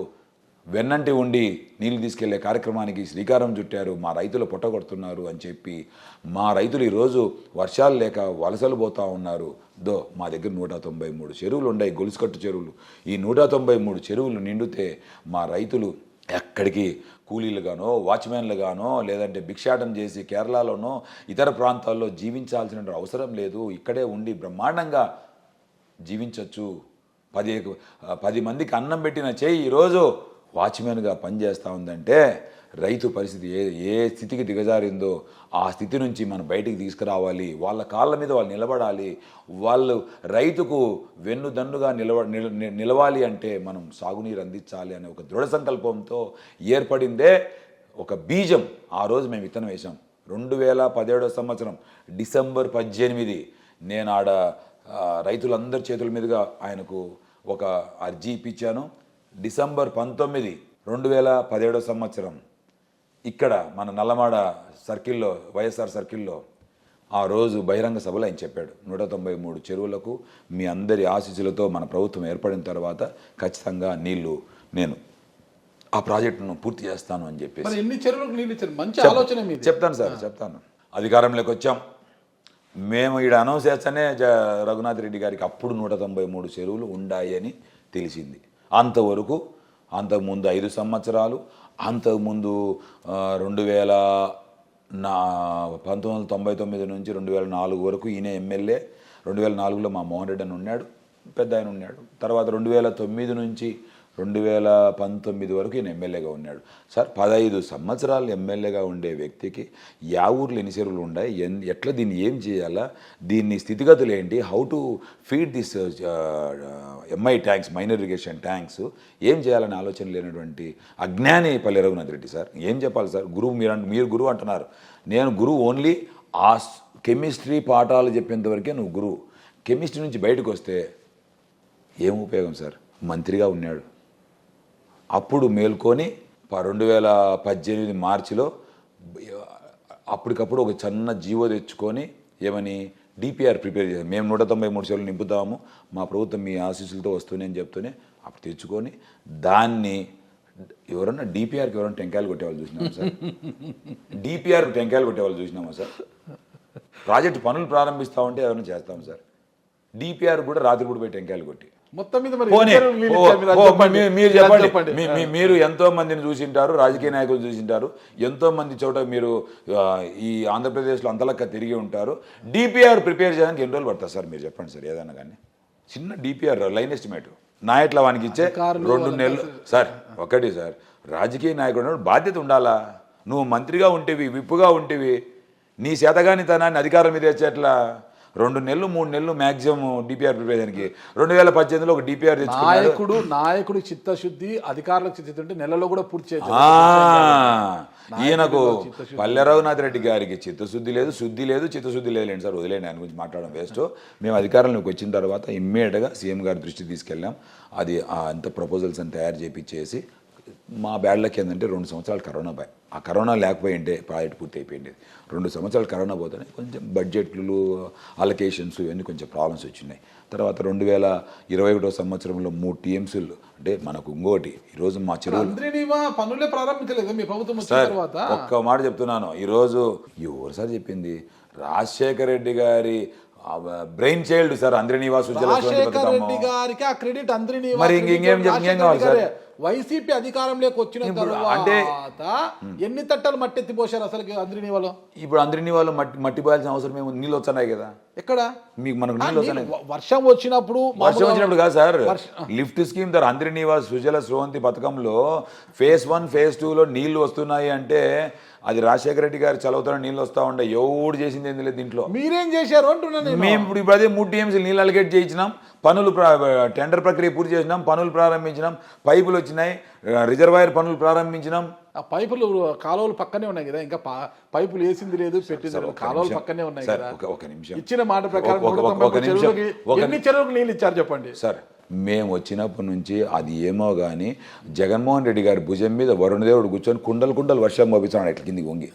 వెన్నంటి ఉండి నీళ్లు తీసుకెళ్లే కార్యక్రమానికి శ్రీకారం చుట్టారు. మా రైతులు పొట్టగొడుతున్నారు అని చెప్పి మా రైతులు ఈరోజు వర్షాలు లేక వలసలు పోతూ ఉన్నారు. మా దగ్గర 193 చెరువులు ఉన్నాయి, గొలుసుకట్టు చెరువులు. ఈ 193 చెరువులు నిండితే మా రైతులు ఎక్కడికి కూలీలుగానో వాచ్మెన్లుగానో లేదంటే భిక్షాటన చేసి కేరళలోనో ఇతర ప్రాంతాల్లో జీవించాల్సిన అవసరం లేదు. ఇక్కడే ఉండి బ్రహ్మాండంగా జీవించవచ్చు. 10 మందికి అన్నం పెట్టిన చేయి ఈరోజు వాచ్మెన్గా పనిచేస్తూ ఉందంటే రైతు పరిస్థితి ఏ స్థితికి దిగజారిందో ఆ స్థితి నుంచి మనం బయటికి తీసుకురావాలి. వాళ్ళ కాళ్ళ మీద వాళ్ళు నిలబడాలి. వాళ్ళు రైతుకు వెన్నుదన్నుగా నిలవాలి అంటే మనం సాగునీరు అందించాలి అనే ఒక దృఢ సంకల్పంతో ఏర్పడిందే ఒక బీజం. ఆ రోజు మేము విత్తనం వేసాం. 2017 సంవత్సరం డిసెంబర్ 18 నేను ఆడ రైతులందరి చేతుల మీదుగా ఆయనకు ఒక అర్జీ ఇప్పించాను. డిసెంబర్ 19, 2017 సంవత్సరం ఇక్కడ మన నల్లమాడ సర్కిల్లో, వైఎస్ఆర్ సర్కిల్లో ఆ రోజు బహిరంగ సభలో ఆయన చెప్పాడు, 193 చెరువులకు మీ అందరి ఆశీస్సులతో మన ప్రభుత్వం ఏర్పడిన తర్వాత ఖచ్చితంగా నీళ్లు నేను ఆ ప్రాజెక్టును పూర్తి చేస్తాను అని చెప్పేసి. ఎన్ని చెరువులకు నీళ్ళు ఇచ్చారు? మంచి ఆలోచన మీది. చెప్తాను సార్, చెప్తాను. అధికారంలోకి వచ్చాం మేము. ఈడ అనౌన్స్ చేస్తేనే రఘునాథ్ రెడ్డి గారికి అప్పుడు 193 చెరువులు ఉన్నాయి అని తెలిసింది. అంతకుముందు 5 సంవత్సరాలు, అంతకుముందు 1999 నుంచి 2004 వరకు ఈయన ఎమ్మెల్యే. 2004లో మా మోహన్ రెడ్డి అని ఉన్నాడు, పెద్ద ఆయన ఉన్నాడు. తర్వాత 2009 నుంచి 2019 వరకు ఈయన ఎమ్మెల్యేగా ఉన్నాడు. సార్ 15 సంవత్సరాలు ఎమ్మెల్యేగా ఉండే వ్యక్తికి ఊర్లో ఎన్ని చెరువులు ఉన్నాయి, ఎట్లా దీన్ని ఏం చేయాలా, దీన్ని స్థితిగతులు ఏంటి, how to feed this MI tanks, minor irrigation tanks, ఏం చేయాలనే ఆలోచన లేనటువంటి అజ్ఞాని పల్లె రఘునాథ్ రెడ్డి సార్. ఏం చెప్పాలి సార్? గురువు మీరు గురువు అంటున్నారు. నేను గురువు ఓన్లీ ఆ కెమిస్ట్రీ పాఠాలు చెప్పేంతవరకే నువ్వు గురువు. కెమిస్ట్రీ నుంచి బయటకు వస్తే ఏం ఉపయోగం సార్? మంత్రిగా ఉన్నాడు. అప్పుడు మేల్కొని 2018 మార్చిలో అప్పటికప్పుడు ఒక చిన్న జీవో తెచ్చుకొని ఏమని డిపిఆర్ ప్రిపేర్ చేశాం. మేము 193 చెరువులు నింపుతాము, మా ప్రభుత్వం మీ ఆశీస్సులతో వస్తూనే అని చెప్తూనే అప్పుడు తెచ్చుకొని దాన్ని ఎవరన్నా డిపిఆర్కి ఎవరైనా టెంకాయలు కొట్టేవాళ్ళు చూసినామా సార్? డిపిఆర్ టెంకాయలు కొట్టేవాళ్ళు చూసినామా సార్? ప్రాజెక్టు పనులు ప్రారంభిస్తూ ఉంటే ఎవరైనా చేస్తాం సార్? డిపిఆర్ కూడా రాత్రి కూడా పోయి టెంకాయలు కొట్టి మొత్తం మీద మీరు చెప్పండి. మీరు ఎంతో మందిని చూసింటారు, రాజకీయ నాయకులు చూసింటారు, ఎంతో మంది చోట మీరు ఈ ఆంధ్రప్రదేశ్లో అంతలక్క తిరిగి ఉంటారు. డిపిఆర్ ప్రిపేర్ చేయడానికి ఎన్ని రోజులు పడుతుంది సార్? మీరు చెప్పండి సార్. ఏదైనా కానీ చిన్న డిపిఆర్ లైన్ ఎస్టిమేట్ నా ఎట్లా వానికి ఇచ్చే 2 నెలలు సార్. ఒకటి సార్, రాజకీయ నాయకుడు బాధ్యత ఉండాలా. నువ్వు మంత్రిగా ఉంటేవి, విప్పుగా ఉంటేవి, నీ చేతగానితనాన్ని అధికారం మీద వచ్చేట్లా 2 నెలలు 3 నెలలు మ్యాక్సిమం డిపిఆర్ ప్రిపేర్ చేయడానికి. 2018లో ఒక డిపిఆర్ తెచ్చుకున్నాడు. నాయకుడు చిత్తశుద్ధి, అధికారులకు చిత్తశుద్ధి ఉంటే నెలలో కూడా పూర్తి చేయాలి. ఈయనకు పల్లె రఘునాథ్ రెడ్డి గారికి చిత్తశుద్ధి లేదు, శుద్ధి లేదు, చిత్తశుద్ధి లేదులేండి సార్. వదిలేండి, ఆయన గురించి మాట్లాడడం వేస్ట్. మేము అధికారంలోకి వచ్చిన తర్వాత ఇమ్మీడియట్గా సీఎం గారి దృష్టికి తీసుకెళ్ళాం. అది అంత ప్రపోజల్స్ అని తయారు చేయించేసి మా బ్యాడ్లకి ఏంటంటే 2 సంవత్సరాలు కరోనా బాయ్. ఆ కరోనా లేకపోయింటే ప్రాజెక్ట్ పూర్తి అయిపోయింది. 2 సంవత్సరాలు కరోనా పోతేనే కొంచెం బడ్జెట్లు, అలొకేషన్స్ ఇవన్నీ కొంచెం ప్రాబ్లమ్స్ వచ్చినాయి. తర్వాత 2021 సంవత్సరంలో 3 టీఎంసీలు అంటే మనకు ఇంకోటి ఈరోజు మా చెరువులు పనులే ప్రారంభించలేదు మీ ప్రభుత్వం వచ్చిన తర్వాత. ఒక్క మాట చెప్తున్నాను, ఈరోజు ఎవరు సార్ చెప్పింది? రాజశేఖర రెడ్డి గారి బ్రెయిన్ చైల్డ్ సార్ అంద్రినివాస్ రెడ్డి గారికి ఆ క్రెడిట్ అంద్రినివాస్. మరి ఇంకేం కావాలి సార్? వైసీపీ అధికారంలోకి వచ్చిన అంటే ఎన్ని తట్టలు మట్టి ఎత్తిపోసారు అసలు అంద్రినివాలో? ఇప్పుడు అంద్రినివాలో మట్టి పోయాల్సిన అవసరం ఏమో, నీళ్ళు వస్తున్నాయి కదా. ఎక్కడ మీకు మనకు నీళ్ళు వస్తున్నాయి? వర్షం వచ్చినప్పుడు కాదు సార్. లిఫ్ట్ స్కీమ్ ద్వారా అంద్రినివాస్ సుజల స్రవంతి పథకంలో phase 1 phase 2లో నీళ్లు వస్తున్నాయి అంటే అది రాజశేఖర రెడ్డి గారు చదువుతున్న నీళ్ళు వస్తూ ఉండే. ఎవడు చేసింది ఏంది లేదు దీంట్లో. మీరేం చేశారు అంటున్నాను. మేము ఇప్పుడు అదే 3 టీఎంసీ నీళ్ళు అలిగేట్ చేయించినాం, పనులు టెండర్ ప్రక్రియ పూర్తి చేసినాం, పనులు ప్రారంభించినాం, పైపులు వచ్చినాయి, రిజర్వాయర్ పనులు ప్రారంభించినాం. ఆ పైపులు కాలువలు పక్కనే ఉన్నాయి కదా, ఇంకా పైపులు వేసింది లేదు, పెట్టింది లేదు, కాలువలు పక్కనే ఉన్నాయి కదా. ఒక నిమిషం, ఇచ్చిన మాట ప్రకారం ఎన్ని చెరువులకు నీళ్ళు ఇచ్చారు చెప్పండి సార్. మేము వచ్చినప్పటి నుంచి అది ఏమో కానీ జగన్మోహన్ రెడ్డి గారి భుజం మీద వరుణదేవుడు కూర్చొని కుండలు కుండలు వర్షం పంపించాడు ఇట్లా కిందికి వంగి.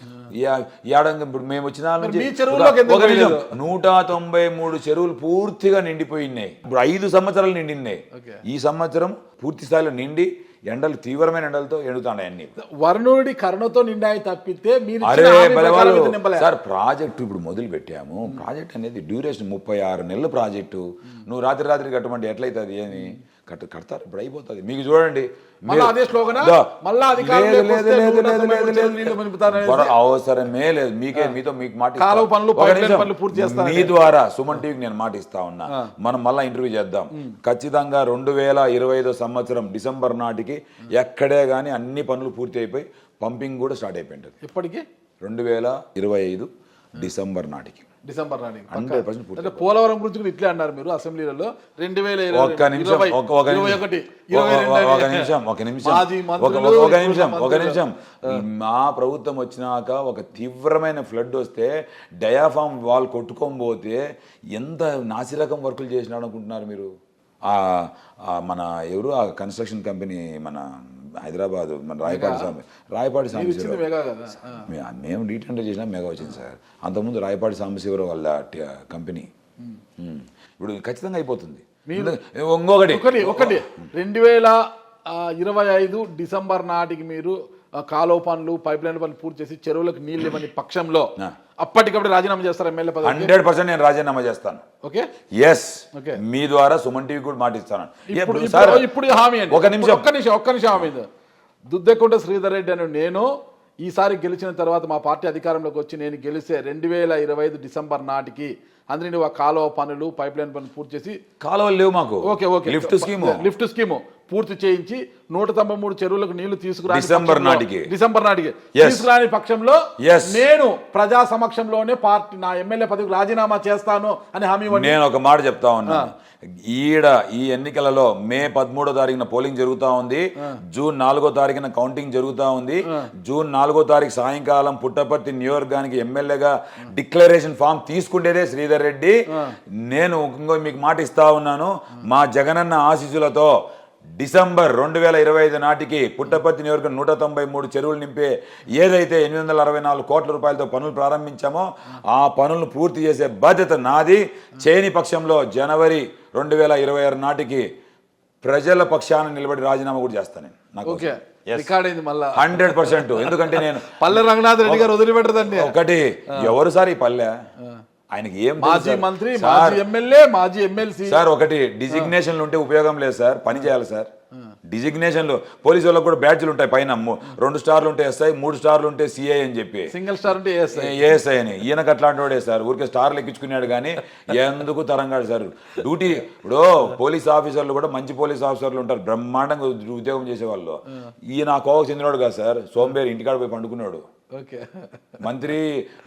ఇప్పుడు మేము వచ్చిన 193 చెరువులు పూర్తిగా నిండిపోయినాయి. ఇప్పుడు 5 సంవత్సరాలు నిండినాయి. ఈ సంవత్సరం పూర్తి స్థాయిలో నిండి ఎండలు తీవ్రమైన ఎండలతో ఎండుతున్నాయి అన్ని. వరుణుడి కరుణతో నిండాయి తప్పితే మీరు అరే ఇచ్చిన హామీ భలే ప్రకారం వాళ్ళు ఇది నింపలే. సార్ ప్రాజెక్టు ఇప్పుడు మొదలు పెట్టాము. ప్రాజెక్ట్ అనేది డ్యూరేషన్ 36 నెలల ప్రాజెక్టు. నువ్వు రాత్రి కట్టమంటే ఎట్లయితుంది? ఏమి కడతారు ఇప్పుడు అయిపోతుంది. మీకు చూడండి మళ్ళా అదే స్లోగనా? మళ్ళా అధికారంలోకి వస్తే 193 నీళ్లు నింపుతారనేది అవసరమే లేదు. మీతో మీకు మాట ఇస్తా. కాలువ పనులు, ఒక పైప్ లైన్ నిమిషం. పనులు పూర్తి చేస్తానని. మీ ద్వారా సుమన్ టీవీకి నేను మాట ఇస్తా ఉన్నా. మనం మళ్ళీ ఇంటర్వ్యూ చేద్దాం. ఖచ్చితంగా 2025 సంవత్సరం డిసెంబర్ నాటికి ఎక్కడే కానీ అన్ని పనులు పూర్తి అయిపోయి పంపింగ్ కూడా స్టార్ట్ అయిపోయింది. ఇప్పటికీ 2025 డిసెంబర్ నాటికి డిసెంబర్ నాటికి 100% పూర్తి. అంటే పోలవరం గురించి కూడా ఇట్లే అన్నారు మీరు అసెంబ్లీలలో. 2020, ఒక్క నిమిషం 21, 22 ఒక నిమిషం మాజీ మంత్రులు, ఒక నిమిషం మా ప్రభుత్వం వచ్చినాక ఒక తీవ్రమైన ఫ్లడ్ వస్తే డయాఫామ్ వాల్ కొట్టుకొని పోతే ఎంత నాసిరకం వర్కులు చేసినాడు అనుకుంటున్నారు మీరు? మన ఎవరు ఆ కన్స్ట్రక్షన్ కంపెనీ మన హైదరాబాద్ మన రాయపాటి సాంబశివరావు, మేము రీటెండర్ చేసినా మెగా వచ్చింది సార్. అంతకుముందు రాయపాటి సాంబశివరావు వాళ్ళ కంపెనీ. ఇప్పుడు ఖచ్చితంగా అయిపోతుంది. ఇంకొకటి 2025 డిసెంబర్ నాటికి మీరు కాలువ పనులు, పైప్ లైన్ పనులు పూర్తి చేసి చెరువులకు నీళ్ళు ఇవ్వని పక్షంలో అప్పటికప్పుడు రాజీనామా చేస్తారు ఎమ్మెల్యే పదవి? 100% నేను రాజీనామా చేస్తాను. Okay, yes. మీ ద్వారా సుమన్ టీవీ కూడా మాటిస్తాను. ఇప్పుడు హామీ అండి. ఒక్క నిమిషం హామీ. దుద్దెకుంట శ్రీధర్ రెడ్డి అని నేను ఈసారి గెలిచిన తర్వాత మా పార్టీ అధికారంలోకి వచ్చి నేను గెలిస్తే 2025 డిసెంబర్ నాటికి అందులో నువ్వు ఆ కాలువ పనులు, పైప్ లైన్ పనులు పూర్తి చేసి, కాలువలు లేవు మాకు, ఓకే లిఫ్ట్ స్కీము పూర్తి చేయించి 193 చెరువులకు నీళ్లు తీసుకురా డిసెంబర్ నాటికి తీసుకురాని పక్షంలో నేను ప్రజా సమక్షంలోనే పార్టీ నా ఎమ్మెల్యే పదవికి రాజీనామా చేస్తాను అని హామీ ఇవ్వండి. నేను ఒక మాట చెప్తా ఉన్నా. ఈ ఎన్నికలలో మే 13వ తారీఖున పోలింగ్ జరుగుతా ఉంది. జూన్ 4వ తారీఖున కౌంటింగ్ జరుగుతా ఉంది. జూన్ 4వ తారీఖు సాయంకాలం పుట్టపర్తి నియోజకవర్గానికి ఎమ్మెల్యేగా డిక్లరేషన్ ఫామ్ తీసుకుంటేదే శ్రీధర్ రెడ్డి. నేను మీకు మాట ఇస్తా ఉన్నాను. మా జగనన్న ఆశీస్సులతో డిసెంబర్ 2025 నాటికి పుట్టపర్తి నియోజకవర్గం 193 చెరువులు నింపే ఏదైతే 864 కోట్ల రూపాయలతో పనులు ప్రారంభించామో ఆ పనులను పూర్తి చేసే బాధ్యత నాది. చేయని పక్షంలో జనవరి 2026 నాటికి ప్రజల పక్షాన నిలబడి రాజీనామా కూడా చేస్తాను నేను. నాకు 100%. ఎందుకంటే నేను పల్లె రంగనాథ్ రెడ్డి గారు వదిలిపెట్టదండి. ఒకటి ఎవరు సార్ ఈ పల్లె? ఆయనకి ఏం మాజీ మంత్రి, మాజీ ఎమ్మెల్యే, మాజీ ఎమ్మెల్సీ సార్. ఒకటి డిజిగ్నేషన్లు ఉంటే ఉపయోగం లేదు సార్, పని చేయాలి సార్. డిజిగ్నేషన్లు పోలీసు వాళ్ళకి కూడా బ్యాడ్జ్లు ఉంటాయి పైన. 2 స్టార్లు ఉంటే ఎస్ఐ, 3 స్టార్లు ఉంటే సిఐ అని చెప్పి, సింగిల్ స్టార్ ఉంటే ఏఎస్ఐ అని. ఈయనకు అట్లాంటి వాడే సార్. ఊరికే స్టార్లు ఎక్కించుకున్నాడు కానీ ఎందుకు తరంగాడు సార్ డ్యూటీ. ఇప్పుడు పోలీస్ ఆఫీసర్లు కూడా మంచి పోలీస్ ఆఫీసర్లు ఉంటారు, బ్రహ్మాండంగా ఉద్యోగం చేసేవాళ్ళు. ఈయన ఆ కోవకు చెందినవాడు కాదు సార్. సోంబేరు ఇంటికాడ పోయి పండుకున్నాడు. మంత్రి,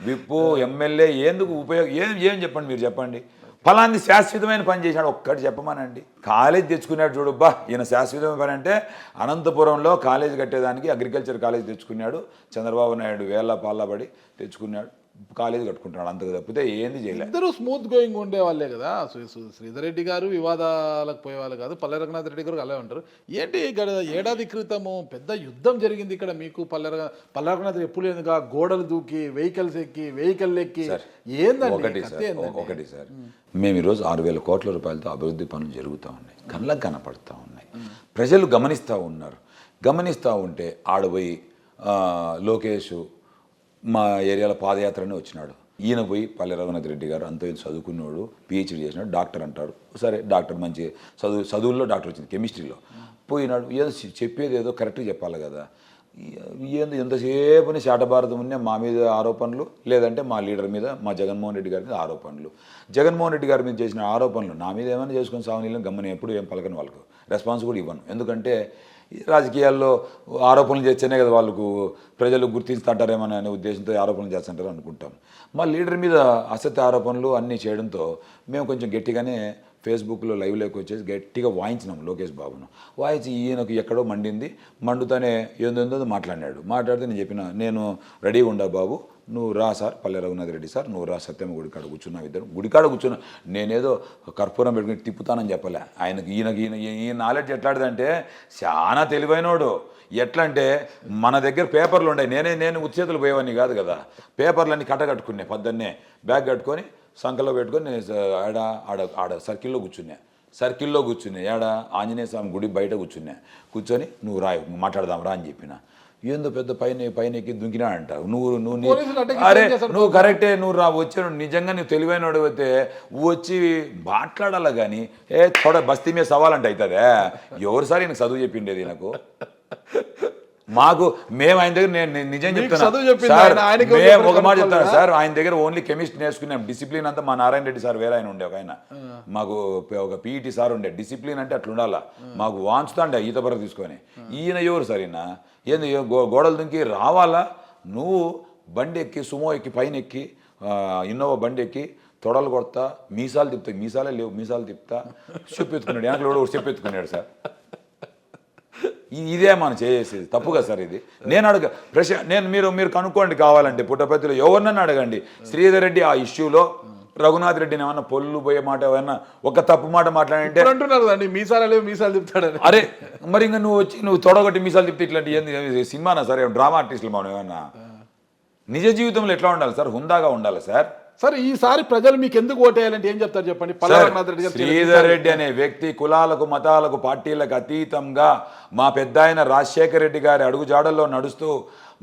విప్పు, ఎమ్మెల్యే ఎందుకు ఉపయోగం? ఏం చెప్పండి మీరు, చెప్పండి. ఫలాన్ని శాశ్వతమైన పని చేశాడు ఒక్కటి చెప్పమానండి. కాలేజ్ తెచ్చుకున్నాడు చూడుబ్బా. ఈయన శాశ్వతమైన పని అంటే అనంతపురంలో కాలేజ్ కట్టేదానికి అగ్రికల్చర్ కాలేజ్ తెచ్చుకున్నాడు. చంద్రబాబు నాయుడు వేళ్ళ పాళ్ళబడి తెచ్చుకున్నాడు, కాలేజ్ కట్టుకుంటున్నాడు. అంతకు తప్పితే ఏంది చేయలేదు. ఇద్దరు స్మూత్ గోయింగ్ ఉండే వాళ్ళే కదా. శ్రీధర్ రెడ్డి గారు వివాదాలకు పోయేవాళ్ళు కాదు, పల్లె రంగనాథ్ రెడ్డి గారు అలాగే ఉంటారు. ఏంటి ఇక్కడ ఏడాది క్రితము పెద్ద యుద్ధం జరిగింది ఇక్కడ మీకు. పల్లె రంగనాథ్ ఎప్పుడు లేదుగా గోడలు దూకి, వెహికల్స్ ఎక్కి, వెహికల్ ఎక్కి. ఏందండి ఒకటి సార్, మేము ఈరోజు 6,000 కోట్ల రూపాయలతో అభివృద్ధి పనులు జరుగుతూ ఉన్నాయి, కళ్ళకు కనపడుతూ ఉన్నాయి. ప్రజలు గమనిస్తూ ఉన్నారు. గమనిస్తూ ఉంటే ఆడపోయి లోకేష్ మా ఏరియాలో పాదయాత్రనే వచ్చినాడు. ఈయన పోయి పల్లె రఘునాథ్ రెడ్డి గారు అంత చదువుకున్నాడు, పిహెచ్డీ చేసినాడు, డాక్టర్ అంటారు. సరే డాక్టర్ మంచి చదువుల్లో డాక్టర్ వచ్చింది, కెమిస్ట్రీలో పోయినాడు. ఏదో చెప్పేది ఏదో కరెక్ట్గా చెప్పాలి కదా. ఎంతసేపుని శాటభారతం ఉన్నా మా మీద ఆరోపణలు, లేదంటే మా లీడర్ మీద, మా జగన్మోహన్ రెడ్డి గారి మీద ఆరోపణలు. జగన్మోహన్ రెడ్డి గారి మీద చేసిన ఆరోపణలు నా మీద ఏమైనా చేసుకొని సావనీళ్ళని గమ్మని ఎప్పుడు ఏం పలకని వాళ్ళకు రెస్పాన్స్ కూడా ఇవ్వను. ఎందుకంటే రాజకీయాల్లో ఆరోపణలు చేస్తేనే కదా వాళ్ళకు ప్రజలు గుర్తించుంటారేమో అనే ఉద్దేశంతో ఆరోపణలు చేస్తుంటారు అనుకుంటాం. మా లీడర్ మీద అసత్య ఆరోపణలు అన్నీ చేయడంతో మేము కొంచెం గట్టిగానే ఫేస్బుక్లో లైవ్లోకి వచ్చేసి గట్టిగా వాయించినాం లోకేష్ బాబును. వాయించి ఈయనకు ఎక్కడో మండింది, మండుతానే ఏందో మాట్లాడితే నేను చెప్పిన, నేను రెడీగా ఉండా బాబు, నువ్వు రా సార్, పల్లె రఘునాథ్ రెడ్డి సార్, నువ్వు రా, సత్యమ్మ గుడికాడ కూర్చున్నావు, ఇద్దరు గుడికాడ కూర్చున్నా. నేనేదో కర్పూరం పెట్టుకుని తిప్పుతానని చెప్పలే. ఈయన నాలెడ్జ్ ఎట్లాంటిదంటే చాలా తెలివైనోడు. ఎట్లా అంటే మన దగ్గర పేపర్లు ఉన్నాయి. నేను ఉచ్చేతులు పోయేవాడిని కాదు కదా. పేపర్లన్నీ కట్టకట్టుకునే, పొద్దున్నే బ్యాగ్ కట్టుకొని సంకలో పెట్టుకొని నేను ఆడ సర్కిల్లో కూర్చున్నా. సర్కిల్లో కూర్చున్నా ఏడా ఆంజనేయ స్వామి గుడి బయట కూర్చొని నువ్వు రాయి మాట్లాడదాం రా అని చెప్పిన. ఏందో పెద్ద పైనకి దుంకినా అంటావు అరే నువ్వు కరెక్టే, నువ్వు వచ్చాను నిజంగా నువ్వు తెలివైన అయితే వచ్చి మాట్లాడాలా కానీ థోడా బస్తీ మీద సవాలంటే అవుతుందే. ఎవరు సార్ ఈయనకు చదువు చెప్పిండేది నాకు? మేము ఆయన దగ్గర నేను నిజం చెప్తాను సార్, మేము ఒక మాట చెప్తాను సార్, ఆయన దగ్గర ఓన్లీ కెమిస్ట్రీ నేర్చుకున్నాం. డిసిప్లిన్ అంతా మా నారాయణ రెడ్డి సార్ వేరే ఆయన ఉండే ఒక ఆయన, మాకు ఒక పీఈటీ సార్ ఉండే. డిసిప్లిన్ అంటే అట్లా ఉండాలా, మాకు వాంచుతాండే ఈత పరకు తీసుకొని. ఈయన ఎవరు సార్ ఈయన? ఏంది గోడలు దుంకి రావాలా? నువ్వు బండి ఎక్కి సుమో ఎక్కి పైన ఎక్కి ఇన్నోవా బండి ఎక్కి తొడలు కొడతా, మీసాలు తిప్పుతా, మీసాలే లేవు మీసాలు తిప్పుతా, చెప్పెత్తుకున్నాడు వెనకలో చెప్పెత్తుకున్నాడు సార్. ఇదే మనం చేసేది తప్పు కదా సార్ ఇది. నేను మీరు కనుక్కోండి కావాలంటే పుట్టపర్తిలో ఎవరినన్నా అడగండి. శ్రీధర్ రెడ్డి ఆ ఇష్యూలో రఘునాథ్ రెడ్డిని ఏమన్నా పొల్లు పోయే మాట ఏమన్నా ఒక తప్పు మాట మాట్లాడంటే అంటున్నారు అండి మీసాలు తిప్పుతాడని. అరే మరి ఇంకా నువ్వు తొడగొట్టి మీసాలు తిప్పి ఇట్లాంటి ఏంది సినిమానా సార్? డ్రామా ఆర్టిస్టులు మనం ఏమన్నా? నిజ జీవితంలో ఎట్లా ఉండాలి సార్? హుందాగా ఉండాలి సార్. సార్ ఈసారి ప్రజలు మీకు ఎందుకు ఓటేయాలంటే ఏం చెప్తారు చెప్పండి? శ్రీధర్ రెడ్డి అనే వ్యక్తి కులాలకు మతాలకు పార్టీలకు అతీతంగా మా పెద్ద ఆయన రాజశేఖర రెడ్డి గారి అడుగుజాడల్లో నడుస్తూ,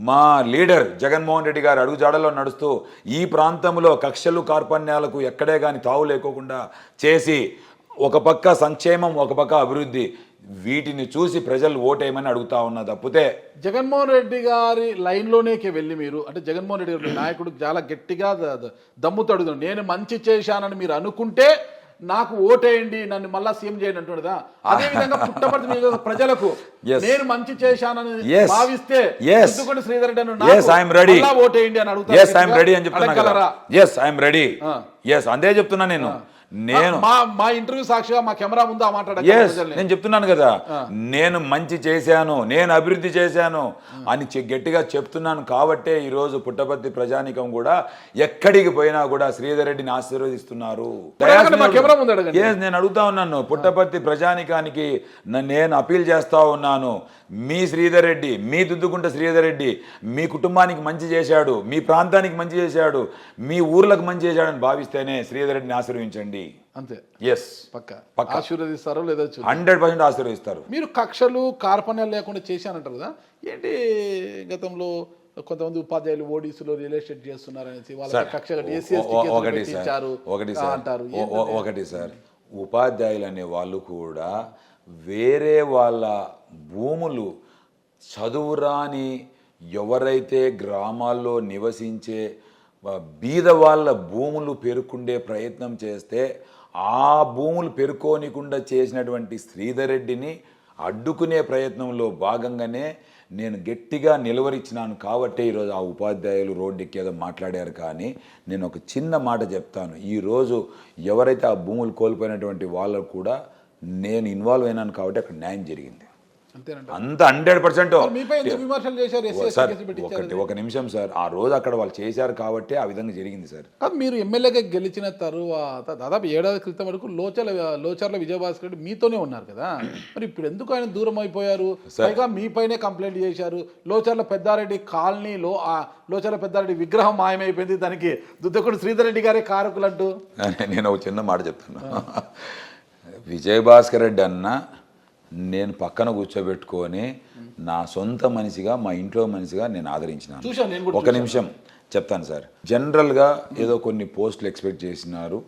మా లీడర్ జగన్మోహన్ రెడ్డి గారి అడుగుజాడల్లో నడుస్తూ ఈ ప్రాంతంలో కక్షలు కార్పణ్యాలకు ఎక్కడే కానీ తావు లేకోకుండా చేసి ఒక పక్క సంక్షేమం ఒక పక్క అభివృద్ధి, వీటిని చూసి ప్రజలు ఓటేయమని అడుగుతా ఉన్నా తప్పితే జగన్మోహన్ రెడ్డి గారి లైన్లోనేకి వెళ్ళి మీరు అంటే జగన్మోహన్ రెడ్డి గారి నాయకుడు చాలా గట్టిగా దమ్ముతో అడుగుతాడు, నేను మంచి చేశానని మీరు అనుకుంటే నాకు ఓటేయండి, నన్ను మళ్ళా సీఎం చేయండి అంటున్నదా? అదే విధంగా పుట్టపర్తి ప్రజలకు నేను మంచి చేశానని భావిస్తే శ్రీధర్ రెడ్డి ఓటేయండి అని అడుగుతాను. అందే చెప్తున్నా నేను మా ఇంటర్వ్యూ సాక్షిగా మా కెమెరా ముందు నేను చెప్తున్నాను కదా, నేను మంచి చేశాను, నేను అభివృద్ధి చేశాను అని గట్టిగా చెప్తున్నాను. కాబట్టే ఈరోజు పుట్టపర్తి ప్రజానికం కూడా ఎక్కడికి పోయినా కూడా శ్రీధర్ రెడ్డిని ఆశీర్వదిస్తున్నారు. నేను అడుగుతా ఉన్నాను పుట్టపర్తి ప్రజానికానికి, నేను అపీల్ చేస్తా ఉన్నాను. మీ శ్రీధర్ రెడ్డి, మీ దుద్దుకుంట శ్రీధర్ రెడ్డి మీ కుటుంబానికి మంచి చేశాడు, మీ ప్రాంతానికి మంచి చేశాడు, మీ ఊర్లకు మంచి చేశాడని భావిస్తేనే శ్రీధర్ రెడ్డిని ఆశీర్వించండి. అంతే. ఎస్ పక్క ఆశీర్వదిస్తారో లేదో 100% ఆశీర్వదిస్తారు. మీరు కక్షలు కార్పణ్యాలు లేకుండా చేశానంటారు కదా, ఏంటి గతంలో కొంతమంది ఉపాధ్యాయులు ఓడిసిలో రియల్ ఎస్టేట్ చేస్తున్నారనేసి వాళ్ళ కక్ష ఒకటి సార్, ఉపాధ్యాయులు అనే వాళ్ళు కూడా వేరే వాళ్ళ భూములు చదువురాని ఎవరైతే గ్రామాల్లో నివసించే బీద వాళ్ళ భూములు పెరుకుండే ప్రయత్నం చేస్తే ఆ భూములు పెరుకోనికుండా చేసినటువంటి శ్రీధర్ రెడ్డిని అడ్డుకునే ప్రయత్నంలో భాగంగానే నేను గట్టిగా నిలువరిచ్చినాను. కాబట్టే ఈరోజు ఆ ఉపాధ్యాయులు రోడ్డుకి ఏదో మాట్లాడారు. కానీ నేను ఒక చిన్న మాట చెప్తాను, ఈరోజు ఎవరైతే ఆ భూములు కోల్పోయినటువంటి వాళ్ళకు కూడా నేను ఇన్వాల్వ్ అయినాను కాబట్టి అక్కడ న్యాయం జరిగింది. అంత 100%. సార్ ఒక నిమిషం సార్, ఆ రోజు అక్కడ వాళ్ళు చేశారు కాబట్టి ఆ విధంగా జరిగింది సార్. మీరు ఎమ్మెల్యేగా గెలిచిన తరువాత దాదాపు 7 ఏళ్ల క్రితం వరకు లోచర్ల విజయభాస్కర్ రెడ్డి మీతోనే ఉన్నారు కదా, మరి ఇప్పుడు ఎందుకు ఆయన దూరం అయిపోయారు? పైగా మీపైనే కంప్లైంట్ చేశారు. లోచర్ల పెద్దారెడ్డి కాలనీలో లోచర్ల పెద్దారెడ్డి విగ్రహం మాయమైపోయింది, దానికి దుద్దకుడు శ్రీధర్ రెడ్డి గారే కారకులంటూ. నేను ఒక చిన్న మాట చెప్తున్నా, విజయభాస్కర్ రెడ్డి అన్న నేను పక్కన కూర్చోబెట్టుకొని నా సొంత మనిషిగా మా ఇంట్లో మనిషిగా నేను ఆదరించినాను. ఒక నిమిషం చెప్తాను సార్. జనరల్గా ఏదో కొన్ని పోస్టులు ఎక్స్పెక్ట్ చేసినారు,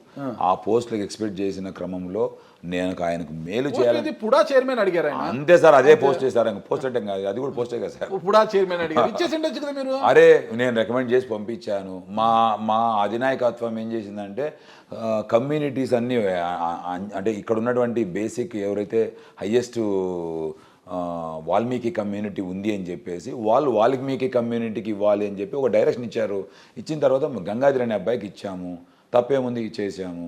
ఆ పోస్టులకు ఎక్స్పెక్ట్ చేసిన క్రమంలో నేను ఆయనకు మేలు చేయాలి. పుడా చైర్మన్ అడిగారు, అంతే సార్, అదే పోస్ట్ చేశారు. పోస్ట్ అంటే కాదు, అది కూడా పోస్టే కదా సార్. పుడా చైర్మన్ అడిగారు. అరే నేను రికమెండ్ చేసి పంపించాను. మా అధినాయకత్వం ఏం చేసిందంటే కమ్యూనిటీస్ అన్నీ అంటే ఇక్కడ ఉన్నటువంటి బేసిక్ ఎవరైతే హయ్యెస్ట్ వాల్మీకి కమ్యూనిటీ ఉంది అని చెప్పేసి వాల్మీకి కమ్యూనిటీకి ఇవ్వాలి అని చెప్పి ఒక డైరెక్షన్ ఇచ్చారు. ఇచ్చిన తర్వాత గంగాధర్ అనే అబ్బాయికి ఇచ్చాము, తప్పేముంది చేసాము.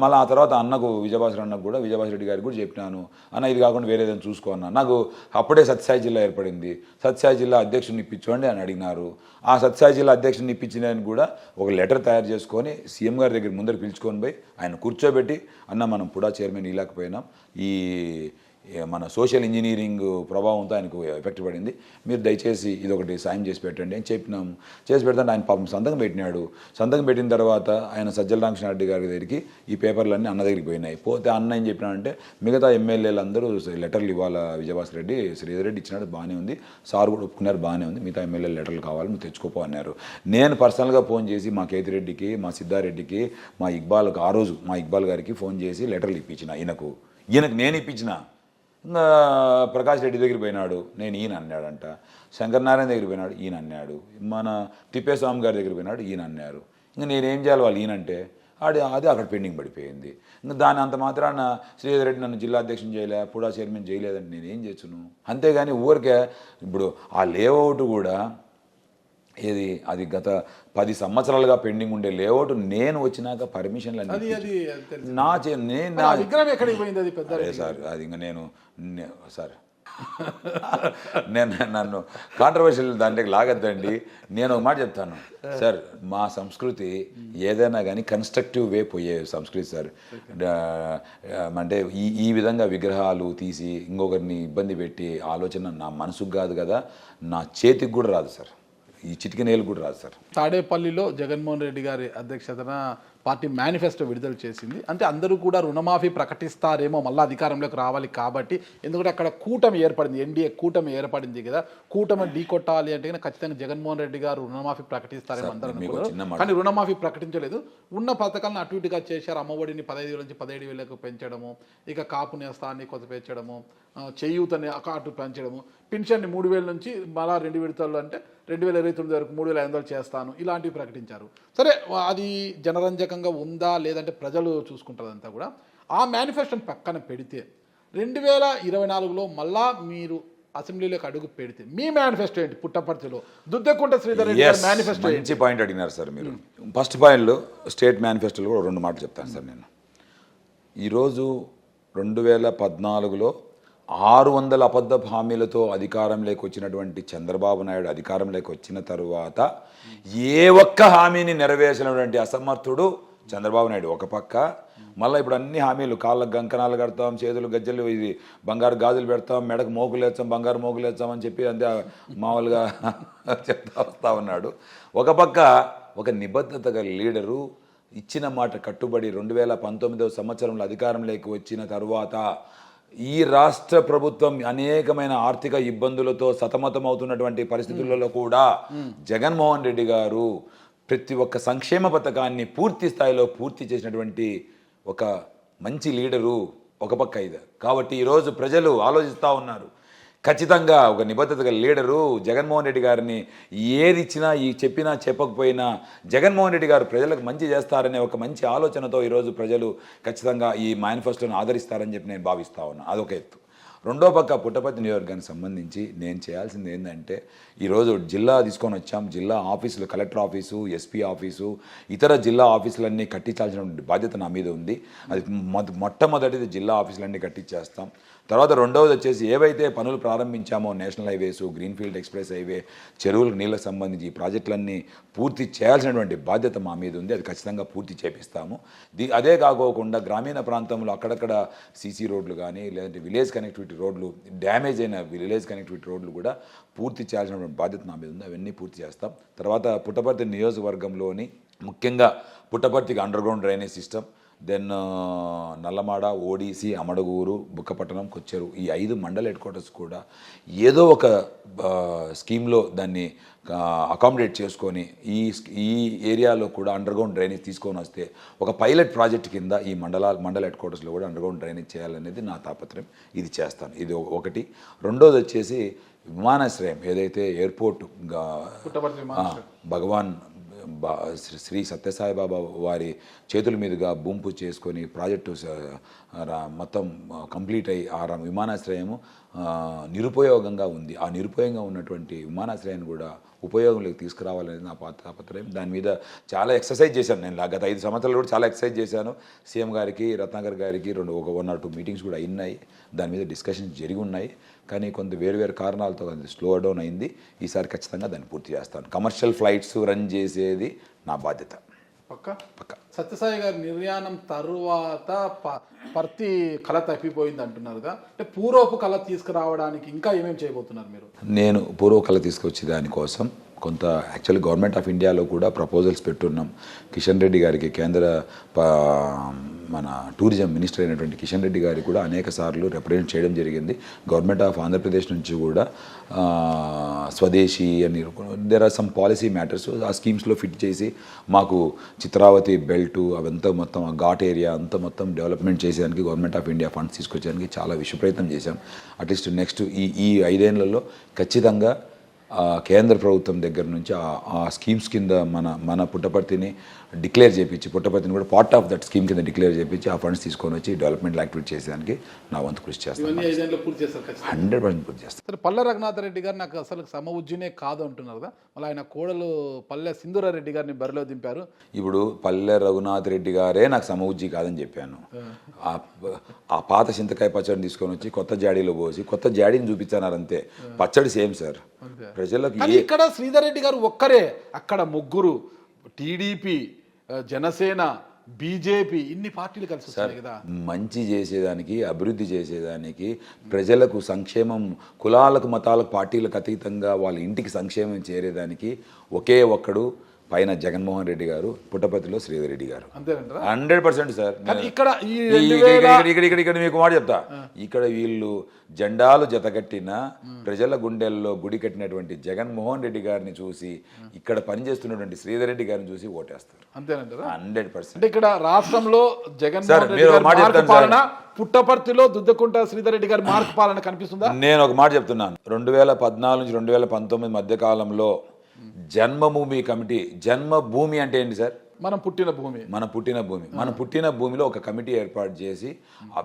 మళ్ళీ ఆ తర్వాత అన్నకు విజయభాస్కర్ అన్నకు కూడా విజయభాస్కర్ రెడ్డి గారికి కూడా చెప్పినాను, అన్న ఇది కాకుండా వేరే ఏదైనా చూసుకో అన్న. నాకు అప్పుడే సత్యసాయి జిల్లా ఏర్పడింది, సత్యసాయి జిల్లా అధ్యక్షుడిని ఇప్పించండి అని అడిగినారు. ఆ సత్యసాయి జిల్లా అధ్యక్షుడిని ఇప్పించడానికి కూడా ఒక లెటర్ తయారు చేసుకొని సీఎం గారి దగ్గర ముందర పిలుచుకొని పోయి ఆయన కూర్చోబెట్టి, అన్న మనం పుడా చైర్మన్ ఇలాకపోయినాం, మన సోషల్ ఇంజనీరింగ్ ప్రభావంతో ఆయనకు ఎఫెక్ట్ పడింది. మీరు దయచేసి ఇది ఒకటి సాయం చేసి పెట్టండి అని చెప్పినాము. చేసి పెడతాను ఆయన పాపం సంతకం పెట్టినాడు. సంతకం పెట్టిన తర్వాత ఆయన సజ్జల రామకృష్ణారెడ్డి గారి దగ్గరికి ఈ పేపర్లన్నీ అన్న దగ్గరికి పోయినాయి. పోతే అన్న ఏం చెప్పినాడంటే మిగతా ఎమ్మెల్యేలు అందరూ లెటర్లు ఇవ్వాల విజయభాస్కర్ రెడ్డి, శ్రీధర్ రెడ్డి ఇచ్చినాడు బాగానే ఉంది, సార్ కూడా ఒప్పుకున్నారు బాగానే ఉంది, మిగతా ఎమ్మెల్యేలు లెటర్లు కావాలి నువ్వు తెచ్చుకోపో అన్నారు. నేను పర్సనల్గా ఫోన్ చేసి మా కేతిరెడ్డికి, మా సిద్ధారెడ్డికి, మా ఇక్బాల్కి ఆ రోజు మా ఇక్బాల్ గారికి ఫోన్ చేసి లెటర్లు ఇప్పించిన. ఈయనకు నేను ఇప్పించిన. ఇంకా ప్రకాష్ రెడ్డి దగ్గరికి పోయినాడు, నేను ఈయన అన్నాడంట. శంకర్ నారాయణ దగ్గరికి పోయినాడు, ఈయన అన్నాడు. మన తిప్పేస్వామి గారి దగ్గరికి పోయినాడు, ఈయన అన్నారు. ఇంకా నేనేం చేయాలి వాళ్ళు ఈయనంటే అది అక్కడ పెండింగ్ పడిపోయింది. ఇంకా దాని అంత మాత్రాన శ్రీధర్ రెడ్డి నన్ను జిల్లా అధ్యక్షుని చేయలే, పుడా చైర్మన్ చేయలేదంటే నేనేం చేస్తును. అంతేగాని ఊరికే ఇప్పుడు ఆ లేఅవుట్ కూడా అది గత 10 సంవత్సరాలుగా పెండింగ్ ఉండే లేఅవుట్ నేను వచ్చినాక పర్మిషన్లు సార్ అది ఇంకా నేను సార్ నన్ను కాంట్రవర్షియల్ దాంట్లోకి లాగద్దండి. నేను ఒక మాట చెప్తాను సార్, మా సంస్కృతి ఏదైనా కానీ కన్స్ట్రక్టివ్ వే పోయే సంస్కృతి సార్. అంటే ఈ విధంగా విగ్రహాలు తీసి ఇంకొకరిని ఇబ్బంది పెట్టి ఆలోచన నా మనసుకు కాదు కదా, నా చేతికి కూడా రాదు సార్, ఈ చిటికెనేలు కూడా రాదు సార్. తాడేపల్లిలో జగన్మోహన్ రెడ్డి గారి అధ్యక్షతన పార్టీ మేనిఫెస్టో విడుదల చేసింది. అంటే అందరూ కూడా రుణమాఫీ ప్రకటిస్తారేమో మళ్ళీ అధికారంలోకి రావాలి కాబట్టి, ఎందుకంటే అక్కడ కూటమి ఏర్పడింది, ఎన్డీఏ కూటమి ఏర్పడింది కదా, కూటమి ఢీ కొట్టాలి అంటే ఖచ్చితంగా జగన్మోహన్ రెడ్డి గారు రుణమాఫీ ప్రకటిస్తారేమో అందరూ అనుకున్నారు. కానీ రుణమాఫీ ప్రకటించలేదు. ఉన్న పథకాలను అటు ఇటుగా చేశారు. అమ్మఒడిని 15,000 నుంచి 17,000కు పెంచడము, ఇక కాపు నేస్తాన్ని కొత్త పెంచడము, చేయూతని అటు పెంచడము, పెన్షన్ని 3,000 నుంచి మళ్ళా 2 విడతల్లో అంటే 2029 వరకు 3,500 చేస్తాను, ఇలాంటివి ప్రకటించారు. సరే, అది జనరంజకంగా ఉందా లేదంటే ప్రజలు చూసుకుంటారు అంతా కూడా. ఆ మేనిఫెస్టోని పక్కన పెడితే 2024లో మళ్ళా మీరు అసెంబ్లీలోకి అడుగు పెడితే మీ మేనిఫెస్టో ఏంటి? పుట్టపర్తిలో దుద్దెకుంట శ్రీధర్ రెడ్డి గారి మేనిఫెస్టో మంచి పాయింట్ అడిగినారు సార్ మీరు. ఫస్ట్ పాయింట్లో స్టేట్ మేనిఫెస్టోలో కూడా 2 మాటలు చెప్తాను సార్. నేను ఈరోజు 2014లో 600 అబద్ధపు హామీలతో అధికారంలోకి వచ్చినటువంటి చంద్రబాబు నాయుడు అధికారంలోకి వచ్చిన తరువాత ఏ ఒక్క హామీని నెరవేర్చినటువంటి అసమర్థుడు చంద్రబాబు నాయుడు ఒక పక్క. మళ్ళీ ఇప్పుడు అన్ని హామీలు, కాళ్ళకు గంకణాలు కడతాం, చేతులు గజ్జలు, ఇది బంగారు గాజులు పెడతాం, మెడకు మోకులు వేస్తాం, బంగారు మోకులు వేస్తాం అని చెప్పి అంతే మామూలుగా చెప్తా వస్తూ ఉన్నాడు. ఒక పక్క ఒక నిబద్ధతగా లీడరు ఇచ్చిన మాట కట్టుబడి 2019వ సంవత్సరంలో అధికారంలోకి వచ్చిన తరువాత ఈ రాష్ట్ర ప్రభుత్వం అనేకమైన ఆర్థిక ఇబ్బందులతో సతమతమవుతున్నటువంటి పరిస్థితులలో కూడా జగన్మోహన్ రెడ్డి గారు ప్రతి ఒక్క సంక్షేమ పథకాన్ని పూర్తి స్థాయిలో పూర్తి చేసినటువంటి ఒక మంచి లీడరు ఒక పక్క ఇది. కాబట్టి ఈరోజు ప్రజలు ఆలోచిస్తూ ఉన్నారు, ఖచ్చితంగా ఒక నిబద్ధతగా లీడరు జగన్మోహన్ రెడ్డి గారిని ఏది ఇచ్చినా చెప్పినా చెప్పకపోయినా జగన్మోహన్ రెడ్డి గారు ప్రజలకు మంచి చేస్తారనే ఒక మంచి ఆలోచనతో ఈరోజు ప్రజలు ఖచ్చితంగా ఈ మేనిఫెస్టోను ఆదరిస్తారని చెప్పి నేను భావిస్తా ఉన్నా. అదొక ఎత్తు. రెండో పక్క పుట్టపర్తి నియోజకవర్గానికి సంబంధించి నేను చేయాల్సింది ఏంటంటే, ఈరోజు జిల్లా తీసుకొని వచ్చాం, జిల్లా ఆఫీసులు, కలెక్టర్ ఆఫీసు, ఎస్పీ ఆఫీసు, ఇతర జిల్లా ఆఫీసులన్నీ కట్టించాల్సిన బాధ్యత నా మీద ఉంది. అది మొట్టమొదటిది జిల్లా ఆఫీసులన్నీ కట్టించేస్తాం. తర్వాత రెండవది వచ్చేసి ఏవైతే పనులు ప్రారంభించామో national highways, greenfield express highway, చెరువులకు నీళ్ళకు సంబంధించి ఈ ప్రాజెక్టులన్నీ పూర్తి చేయాల్సినటువంటి బాధ్యత మా మీద ఉంది. అది ఖచ్చితంగా పూర్తి చేపిస్తాము. అదే కాకోకుండా గ్రామీణ ప్రాంతంలో అక్కడక్కడ సీసీ రోడ్లు కానీ లేదంటే విలేజ్ కనెక్టివిటీ రోడ్లు, డ్యామేజ్ అయిన విలేజ్ కనెక్టివిటీ రోడ్లు కూడా పూర్తి చేయాల్సినటువంటి బాధ్యత నా మీద ఉంది. అవన్నీ పూర్తి చేస్తాం. తర్వాత పుట్టపర్తి నియోజకవర్గంలోని ముఖ్యంగా పుట్టపర్తికి underground drainage system, then Nallamada, ODC, Amadagur, Bukkapatnam, Kocheru, ఈ 5 మండల హెడ్ క్వార్టర్స్ కూడా ఏదో ఒక స్కీమ్లో దాన్ని అకామిడేట్ చేసుకొని ఈ ఏరియాలో కూడా అండర్గ్రౌండ్ డ్రైనేజ్ తీసుకొని వస్తే ఒక పైలట్ ప్రాజెక్ట్ కింద ఈ మండల హెడ్ క్వార్టర్స్లో కూడా అండర్గ్రౌండ్ డ్రైనేజ్ చేయాలనేది నా తాపత్రయం. ఇది చేస్తాను. ఇది ఒకటి. రెండోది వచ్చేసి విమానాశ్రయం, ఏదైతే ఎయిర్పోర్ట్ భగవాన్ శ్రీ సత్యసాయిబాబా వారి చేతుల మీదుగా భూంపు చేసుకొని ప్రాజెక్టు మొత్తం కంప్లీట్ అయ్యి ఆ విమానాశ్రయము నిరుపయోగంగా ఉంది. ఆ నిరుపయోగంగా ఉన్నటువంటి విమానాశ్రయాన్ని కూడా ఉపయోగంలోకి తీసుకురావాలనేది నా తాపత్రయం. దాని మీద చాలా ఎక్సర్సైజ్ చేశాను. నేను గత 5 సంవత్సరాలు కూడా చాలా ఎక్సర్సైజ్ చేశాను. సీఎం గారికి, రత్నాకర్ గారికి 1 or 2 మీటింగ్స్ కూడా అయినాయి. దాని మీద డిస్కషన్స్ జరిగి ఉన్నాయి. కానీ కొంత వేరు కారణాలతో అది స్లో డౌన్ అయింది. ఈసారి ఖచ్చితంగా దాన్ని పూర్తి చేస్తాను. కమర్షియల్ ఫ్లైట్స్ రన్ చేసేది నా బాధ్యత. పక్క సత్యసాయి గారి నిర్యాణం తరువాత పర్తి కళ తప్పిపోయింది అంటున్నారుగా, అంటే పూర్వపు కళ తీసుకురావడానికి ఇంకా ఏమేమి చేయబోతున్నారు మీరు? నేను పూర్వ కళ తీసుకొచ్చే దానికోసం కొంత యాక్చువల్లీ గవర్నమెంట్ ఆఫ్ ఇండియాలో కూడా ప్రపోజల్స్ పెట్టున్నాం. కిషన్ రెడ్డి గారికి మన టూరిజం మినిస్టర్ అయినటువంటి కిషన్ రెడ్డి గారికి కూడా అనేక సార్లు రిప్రజెంట్ చేయడం జరిగింది. గవర్నమెంట్ ఆఫ్ ఆంధ్రప్రదేశ్ నుంచి కూడా స్వదేశీ అని there are some policy matters ఆ స్కీమ్స్లో ఫిట్ చేసి మాకు చిత్రావతి బెల్ట్ అవంతా మొత్తం ఆ ఘాట్ ఏరియా అంతా మొత్తం డెవలప్మెంట్ చేసేదానికి గవర్నమెంట్ ఆఫ్ ఇండియా ఫండ్స్ తీసుకొచ్చేదానికి చాలా విశ్వప్రయత్నం చేశాం. అట్లీస్ట్ నెక్స్ట్ ఈ 5 ఏళ్లలో ఖచ్చితంగా కేంద్ర ప్రభుత్వం దగ్గర నుంచి ఆ స్కీమ్స్ కింద మన పుట్టపర్తిని డిక్లేర్ చేయించి పుట్టపర్తిని కూడా పార్ట్ ఆఫ్ దట్ స్కీమ్ కింద డిక్లేర్ చేయించి ఆ ఫండ్స్ తీసుకొని వచ్చి డెవలప్మెంట్ యాక్టివిటీ చేసేదానికి నా వంతు కృషి చేస్తాను. 100% పూర్తి చేస్తాను. పల్లె రఘునాథ్ రెడ్డి గారు నాకు అసలు సమఉజ్జీనే కాదు అంటున్నారు కదా, మళ్ళీ ఆయన కోడలు పల్లె సింధూరారెడ్డి గారిని బరిలో దింపారు. ఇప్పుడు పల్లె రఘునాథ్ రెడ్డి గారే నాకు సమఉజ్జీ కాదని చెప్పాను. ఆ పాత చింతకాయ పచ్చడిని తీసుకొని వచ్చి కొత్త జాడీలో పోసి కొత్త జాడీని చూపించారు అంతే. పచ్చడి సేమ్ సార్. ప్రజలకు ఇక్కడ శ్రీధర్ రెడ్డి గారు ఒక్కరే, అక్కడ ముగ్గురు టీడీపీ, జనసేన, బీజేపీ ఇన్ని పార్టీలు కలిసి వస్తాయి కదా. మంచి చేసేదానికి, అభివృద్ధి చేసేదానికి, ప్రజలకు సంక్షేమం, కులాలకు మతాలకు పార్టీలకు అతీతంగా వాళ్ళ ఇంటికి సంక్షేమం చేరేదానికి ఒకే ఒక్కడు పైన జగన్మోహన్ రెడ్డి గారు, పుట్టపర్తిలో శ్రీధర్ రెడ్డి గారు. 100% సార్. ఇక్కడ మీకు మాట చెప్తా, ఇక్కడ వీళ్ళు జెండాలు జతగట్టిన ప్రజల గుండెల్లో గుడి కట్టినటువంటి జగన్మోహన్ రెడ్డి గారిని చూసి ఇక్కడ పనిచేస్తున్నటువంటి శ్రీధర్ రెడ్డి గారిని చూసి ఓటేస్తారు. అంతేనంటారా? 100%. అంటే ఇక్కడ రాష్ట్రంలో జగన్మోహన్ రెడ్డి పాలన, పుట్టపర్తిలో దుద్దకుంట శ్రీధర్ రెడ్డి గారి మార్పు పాలన కనిపిస్తుందా? నేను ఒక మాట చెప్తున్నాను. 2014 నుంచి 2019 మధ్య కాలంలో జన్మభూమి కమిటీ, జన్మభూమి అంటే ఏంటి సార్? మనం పుట్టిన భూమి. మన పుట్టిన భూమిలో ఒక కమిటీ ఏర్పాటు చేసి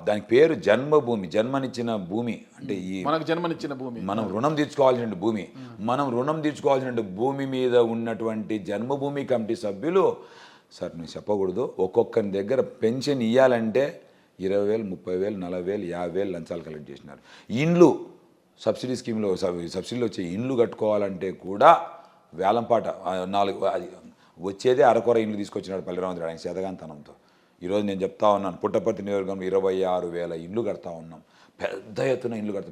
దానికి పేరు జన్మభూమి, జన్మనిచ్చిన భూమి. అంటే మనకు జన్మనిచ్చిన భూమి, మనం రుణం తీర్చుకోవాల్సిన భూమి, మనం రుణం తీర్చుకోవాల్సిన భూమి మీద ఉన్నటువంటి జన్మభూమి కమిటీ సభ్యులు సార్, నువ్వు చెప్పకూడదు, ఒక్కొక్కరి దగ్గర పెన్షన్ ఇవ్వాలంటే 20,000, 30,000, 40,000, 50,000 లంచాలు కలెక్ట్ చేసినారు. ఇండ్లు సబ్సిడీ స్కీమ్లో సబ్సిడీలో వచ్చే ఇండ్లు కట్టుకోవాలంటే కూడా వేలంపాట 4 వచ్చేదే అరకొర ఇండ్లు తీసుకొచ్చినాడు పల్లెరామచంద్ర ఆయన శతగాంతనంతో. ఈరోజు నేను చెప్తా ఉన్నాను, పుట్టపర్తి నియోజకవర్గంలో 26,000 ఇండ్లు కడతా ఉన్నాం. పెద్ద ఎత్తున ఇండ్లు కడతా,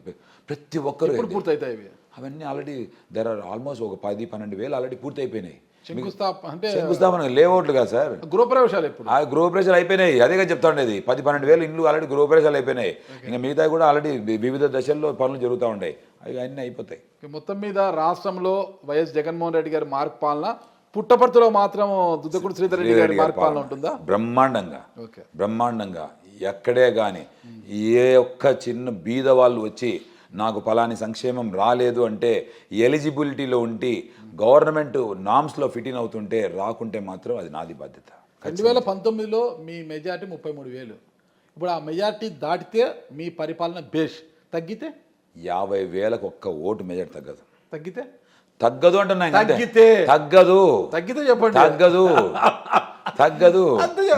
ప్రతి ఒక్కరు పూర్తవుతాయి. అవన్నీ ఆల్రెడీ దెర్ ఆర్ ఆల్మోస్ట్ ఒక 10-12,000 ఆల్రెడీ పూర్తయిపోయినాయి. శంకుస్థాపన లేఅవుట్లు కదా సార్, గృహప్రవేశాలు. గృహప్రవేశాలు అయిపోయినాయి. అదేగా చెప్తా ఉండేది, 10-12,000 ఇండ్లు ఆల్రెడీ గృహప్రవేశాలు అయిపోయినాయి. ఇంకా మిగతా కూడా ఆల్రెడీ వివిధ దశల్లో పనులు జరుగుతూ ఉంటాయి. అవి అన్నీ అయిపోతాయి. మొత్తం మీద రాష్ట్రంలో వైఎస్ జగన్మోహన్ రెడ్డి గారి మార్క్ పాలన, పుట్టపర్తిలో మాత్రం దుద్దకుడి శ్రీధర్ రెడ్డి గారి మార్క్ పాలన ఉంటుందా? బ్రహ్మాండంగా ఎక్కడే కానీ ఏ ఒక్క చిన్న బీద వాళ్ళు వచ్చి నాకు ఫలాని సంక్షేమం రాలేదు అంటే ఎలిజిబిలిటీలో ఉండి గవర్నమెంట్ నామ్స్లో ఫిట్ ఇన్ అవుతుంటే, రాకుంటే మాత్రం అది నాది బాధ్యత. 2019లో మీ మెజార్టీ 33,000. ఇప్పుడు ఆ మెజార్టీ దాటితే మీ పరిపాలన బేష్, తగ్గితే 50,000కు ఒక్క ఓటు మెజార్టీ తగ్గదు అంటున్నా. తగ్గదు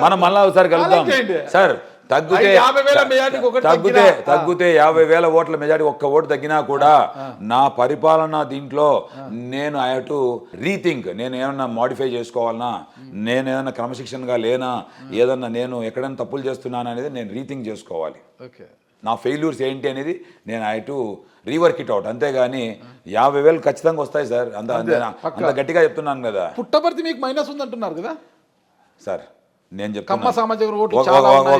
మనం మళ్ళా ఒకసారి కలుద్దాం సార్. తగ్గితే 50,000 ఓట్ల మెజారిటీ ఒక్క ఓటు తగ్గినా కూడా నా పరిపాలన దీంట్లో నేను ఐ హావ్ టు రీథింక్. నేను ఏమన్నా మాడిఫై చేసుకోవాలన్నా, నేను ఏదైనా క్రమశిక్షణగా లేనా, ఏదన్నా నేను ఎక్కడైనా తప్పులు చేస్తున్నాను అనేది నేను రీథింక్ చేసుకోవాలి. నా ఫెయిల్యూర్స్ ఏంటి అనేది నేను I to rework it out. అంతేగాని 50,000 ఖచ్చితంగా వస్తాయి సార్. అంత గట్టిగా చెప్తున్నాను కదా. పుట్టపర్తి మీకు మైనస్ ఉంది అంటున్నారు కదా సార్. నేను చెప్తాను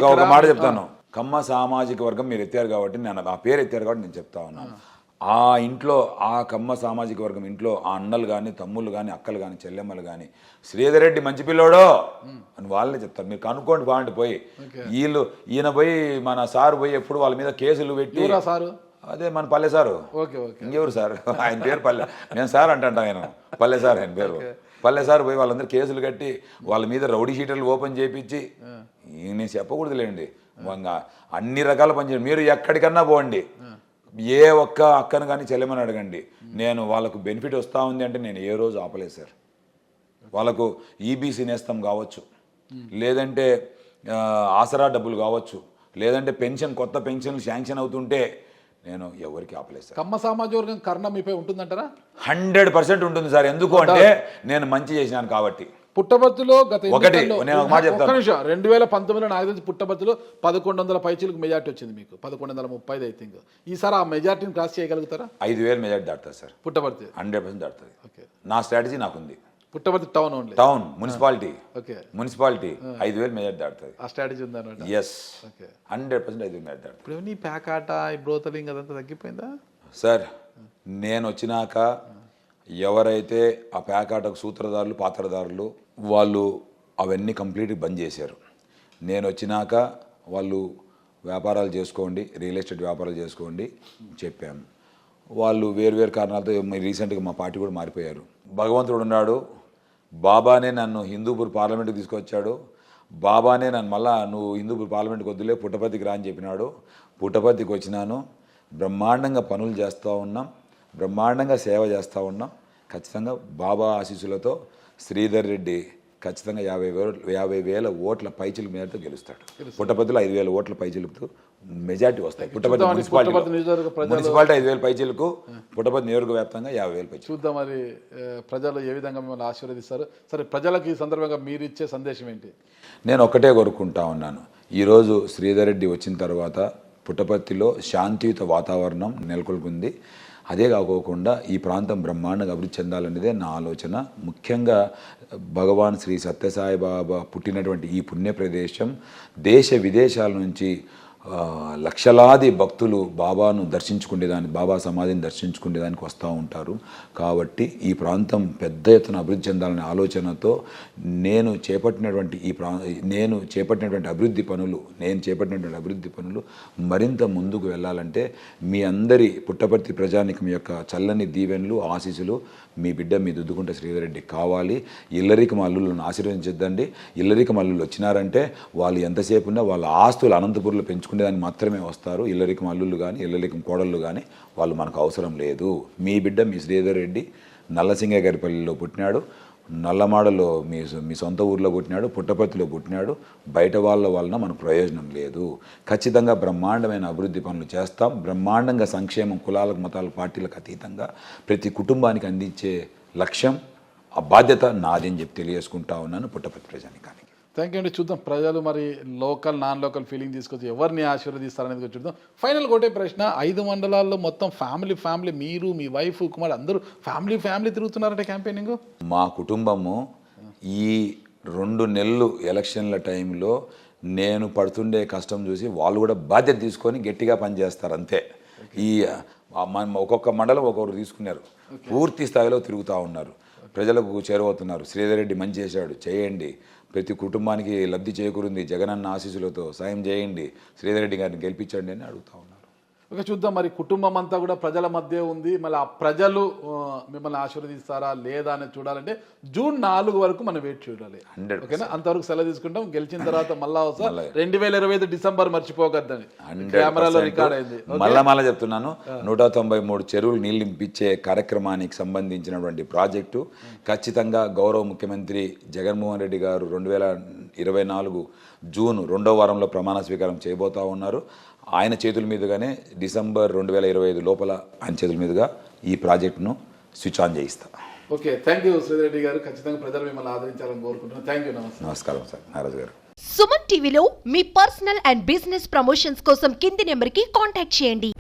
ఒక మాట చెప్తాను. కమ్మ సామాజిక వర్గం మీరు ఎత్తారు కాబట్టి, నేను ఆ పేరు ఎత్తారు కాబట్టి నేను చెప్తా ఉన్నాను. ఆ ఇంట్లో, ఆ కమ్మ సామాజిక వర్గం ఇంట్లో ఆ అన్నలు కానీ, తమ్ముళ్ళు కానీ, అక్కలు కానీ, చెల్లెమ్మలు కానీ శ్రీధర్ రెడ్డి మంచి పిల్లోడో అని వాళ్ళే చెప్తారు. మీరు కనుక్కోండి బాగుంటే పోయి. ఈయన పోయి మన సారు పోయి ఎప్పుడు వాళ్ళ మీద కేసులు పెట్టి, అదే మన పల్లె సారు, ఇంకెవరు సార్ ఆయన పేరు పల్లె, నేను సార్ అంటాను ఆయన పల్లె సార్, ఆయన పేరు పల్లె సార్. పోయి వాళ్ళందరూ కేసులు కట్టి వాళ్ళ మీద రౌడీ షీటర్లు ఓపెన్ చేయించి, నేను చెప్పకూడదులేండి, అన్ని రకాల పనిచేయండి. మీరు ఎక్కడికన్నా పోండి, ఏ ఒక్క అక్కను కానీ చెల్లెమని అడగండి, నేను వాళ్ళకు బెనిఫిట్ వస్తూ ఉంది అంటే నేను ఏ రోజు ఆపలేదు సార్. వాళ్ళకు ఈబీసీ నేస్తం కావచ్చు, లేదంటే ఆసరా డబ్బులు కావచ్చు, లేదంటే పెన్షన్, కొత్త పెన్షన్లు శాంక్షన్ అవుతుంటే నేను ఎవరికి ఆపలేదు సార్. కమ్మ సామాజిక వర్గం కర్ణ మీపై ఉంటుందంటారా? 100% ఉంటుంది సార్. ఎందుకు అంటే నేను మంచి చేసినాను కాబట్టి. పుట్టపర్తిలో గత ఒకటి, ఎన్నికల్లో నేను ఒక మాట చెప్తాను. ఒక్క నిమిషం 2019లో నాకు తెలిసి పుట్టపర్తిలో 1100 పైచీలకు మెజార్టీ వచ్చింది మీకు, 1130 ఐ థింక్. ఈసారి ఆ మెజార్టీని క్రాస్ చేయగలుగుతారా? 5,000 మెజార్టీ దాటుతుంది సార్, పుట్టపర్తి 100% దాటుతుంది. ఓకే. నా స్ట్రాటజీ నాకుంది. Puttaparthi town only, town municipality okay, 5,000 majority దాటుతుంది. ఆ స్ట్రాటజీ ఉందన్నమాట. Yes, okay. 100% 5,000 మెజార్టీ దాటుతుంది. ఇప్పుడు నీ ప్యాకాట ఈ బ్రోతలింగ్ అదంతా తగ్గిపోయిందా? సార్ నేను వచ్చినాక ఎవరైతే ఆ ప్యాకాటకు సూత్రధారులు పాత్రధారులు వాళ్ళు అవన్నీ కంప్లీట్గా బంద్ చేశారు. నేను వచ్చినాక వాళ్ళు వ్యాపారాలు చేసుకోండి, రియల్ ఎస్టేట్ వ్యాపారాలు చేసుకోండి చెప్పాము. వాళ్ళు వేరు కారణాలతో రీసెంట్గా మా పార్టీ కూడా మారిపోయారు. భగవంతుడు ఉన్నాడు, బాబానే నన్ను హిందూపూర్ పార్లమెంట్కి తీసుకొచ్చాడు. బాబానే నన్ను మళ్ళా నువ్వు హిందూపూర్ పార్లమెంట్కి వద్దులే పుట్టపర్తికి రా అని చెప్పినాడు. పుట్టపర్తికి వచ్చినాను, బ్రహ్మాండంగా పనులు చేస్తూ ఉన్నాం, బ్రహ్మాండంగా సేవ చేస్తూ ఉన్నాం. ఖచ్చితంగా బాబా ఆశీస్సులతో శ్రీధర్ రెడ్డి ఖచ్చితంగా 50,000 ఓట్ల పైచిలుకు మేరతో గెలుస్తాడు. పుట్టపర్తిలో 5,000 ఓట్ల పైచిలుకు మెజార్టీ వస్తాయి. పుట్టపర్తి మున్సిపాలిటీ 5,000 పైచిలుకు, పుట్టపర్తి నియోజక వ్యాప్తంగా 50,000 పైచిలుకు. చూద్దాం మరి ప్రజలు ఏ విధంగా మిమ్మల్ని ఆశీర్వదిస్తారు. సరే, ప్రజలకు ఈ సందర్భంగా మీరు ఇచ్చే సందేశం ఏంటి? నేను ఒక్కటే కోరుకుంటా ఉన్నాను, ఈరోజు శ్రీధర్ రెడ్డి వచ్చిన తర్వాత పుట్టపర్తిలో శాంతియుత వాతావరణం నెలకొల్పింది. అదే కాకోకుండా ఈ ప్రాంతం బ్రహ్మాండంగా అభివృద్ధి చెందాలనేదే నా ఆలోచన. ముఖ్యంగా భగవాన్ శ్రీ సత్యసాయి బాబా పుట్టినటువంటి ఈ పుణ్య ప్రదేశం దేశ విదేశాల నుంచి లక్షలాది భక్తులు బాబాను దర్శించుకునేదానికి, బాబా సమాధిని దర్శించుకునేదానికి వస్తూ ఉంటారు. కాబట్టి ఈ ప్రాంతం పెద్ద ఎత్తున అభివృద్ధి చెందాలనే ఆలోచనతో నేను చేపట్టినటువంటి అభివృద్ధి పనులు మరింత ముందుకు వెళ్ళాలంటే మీ అందరి పుట్టపర్తి ప్రజానికం యొక్క చల్లని దీవెనలు, ఆశీస్సులు మీ బిడ్డ మీ దుద్దుకుంట శ్రీధర్ రెడ్డి కావాలి. ఇల్లరికం అల్లులను ఆశీర్వదించద్దండి. ఇల్లరికం అల్లులు వచ్చినారంటే వాళ్ళు ఎంతసేపు ఉన్నా వాళ్ళ ఆస్తులు అనంతపురంలో పెంచుకునేదానికి మాత్రమే వస్తారు. ఇల్లరికం అల్లుళ్ళు కానీ ఇల్లరికం కోడళ్ళు కానీ వాళ్ళు మనకు అవసరం లేదు. మీ బిడ్డ మీ శ్రీధర్ రెడ్డి నల్లసింగగారిపల్లిలో పుట్టినాడు, నల్లమాడలో మీ సొంత ఊర్లో పుట్టినాడు, పుట్టపర్తిలో పుట్టినాడు. బయట వాళ్ళ వలన మనకు ప్రయోజనం లేదు. ఖచ్చితంగా బ్రహ్మాండమైన అభివృద్ధి పనులు చేస్తాం. బ్రహ్మాండంగా సంక్షేమం కులాలకు, మతాలకు, పార్టీలకు అతీతంగా ప్రతి కుటుంబానికి అందించే లక్ష్యం, ఆ బాధ్యత నాది అని చెప్పి తెలియజేసుకుంటా ఉన్నాను పుట్టపర్తి ప్రజానికానికి. థ్యాంక్ యూ అండి. చూద్దాం ప్రజలు మరి లోకల్ నాన్ లోకల్ ఫీలింగ్ తీసుకొచ్చి ఎవరిని ఆశీర్వదిస్తారనేది చూద్దాం. ఫైనల్ ఒకటే ప్రశ్న, 5 మండలాల్లో మొత్తం ఫ్యామిలీ మీరు, మీ వైఫ్, కుమార్ అందరూ ఫ్యామిలీ తిరుగుతున్నారంటే క్యాంపెయినింగ్. మా కుటుంబము ఈ 2 నెలలు ఎలక్షన్ల టైంలో నేను పడుతుండే కష్టం చూసి వాళ్ళు కూడా బాధ్యత తీసుకొని గట్టిగా పనిచేస్తారు అంతే. ఈ ఒక్కొక్క మండలం ఒక్కొక్కరు తీసుకున్నారు, పూర్తి స్థాయిలో తిరుగుతూ ఉన్నారు, ప్రజలకు చేరువవుతున్నారు. శ్రీధర్ రెడ్డి మంచి చేశాడు, చేయండి, ప్రతి కుటుంబానికి లబ్ధి చేకూరింది, జగనన్న ఆశీస్సులతో సాయం చేయండి, శ్రీధర్ రెడ్డి గారిని గెలిపించండి అని అడుగుతూ ఉన్నారు. ఓకే, చూద్దాం మరి కుటుంబం అంతా కూడా ప్రజల మధ్య ఉంది. మళ్ళీ ఆ ప్రజలు మిమ్మల్ని ఆశీర్వదిస్తారా లేదా అనేది చూడాలంటే జూన్ 4 వరకు మనం వెయిట్ చూడాలి. ఓకేనా? అంతవరకు సెలవు తీసుకుంటాం. గెలిచిన తర్వాత మళ్ళా 2025 డిసెంబర్ మర్చిపోకద్దని కెమెరాలో రికార్డ్ అయింది. మళ్ళా చెప్తున్నాను, 193 చెరువులు నీళ్ళు నింపించే కార్యక్రమానికి సంబంధించినటువంటి ప్రాజెక్టు ఖచ్చితంగా గౌరవ ముఖ్యమంత్రి జగన్మోహన్ రెడ్డి గారు 2024 జూన్ 2వ వారంలో ప్రమాణ స్వీకారం చేయబోతా ఉన్నారు. ఆయన చేతుల మీదుగానే డిసెంబర్ 2025 లోపల ఆయన చేతుల మీదుగా ఈ ప్రాజెక్టును స్విచ్ ఆన్ చేయిస్తా. Okay, thank you Sridhar Reddy garu. ఖచ్చితంగా ప్రజలు మిమ్మల్ని ఆదరించాలని కోరుకుంటున్నాను. Thank you. నమస్కారం సార్ నారాజు గారు. సుమన్ టీవీలో మీ పర్సనల్ అండ్ బిజినెస్ ప్రమోషన్స్ కోసం కింది నెంబర్కి కాంటాక్ట్ చేయండి.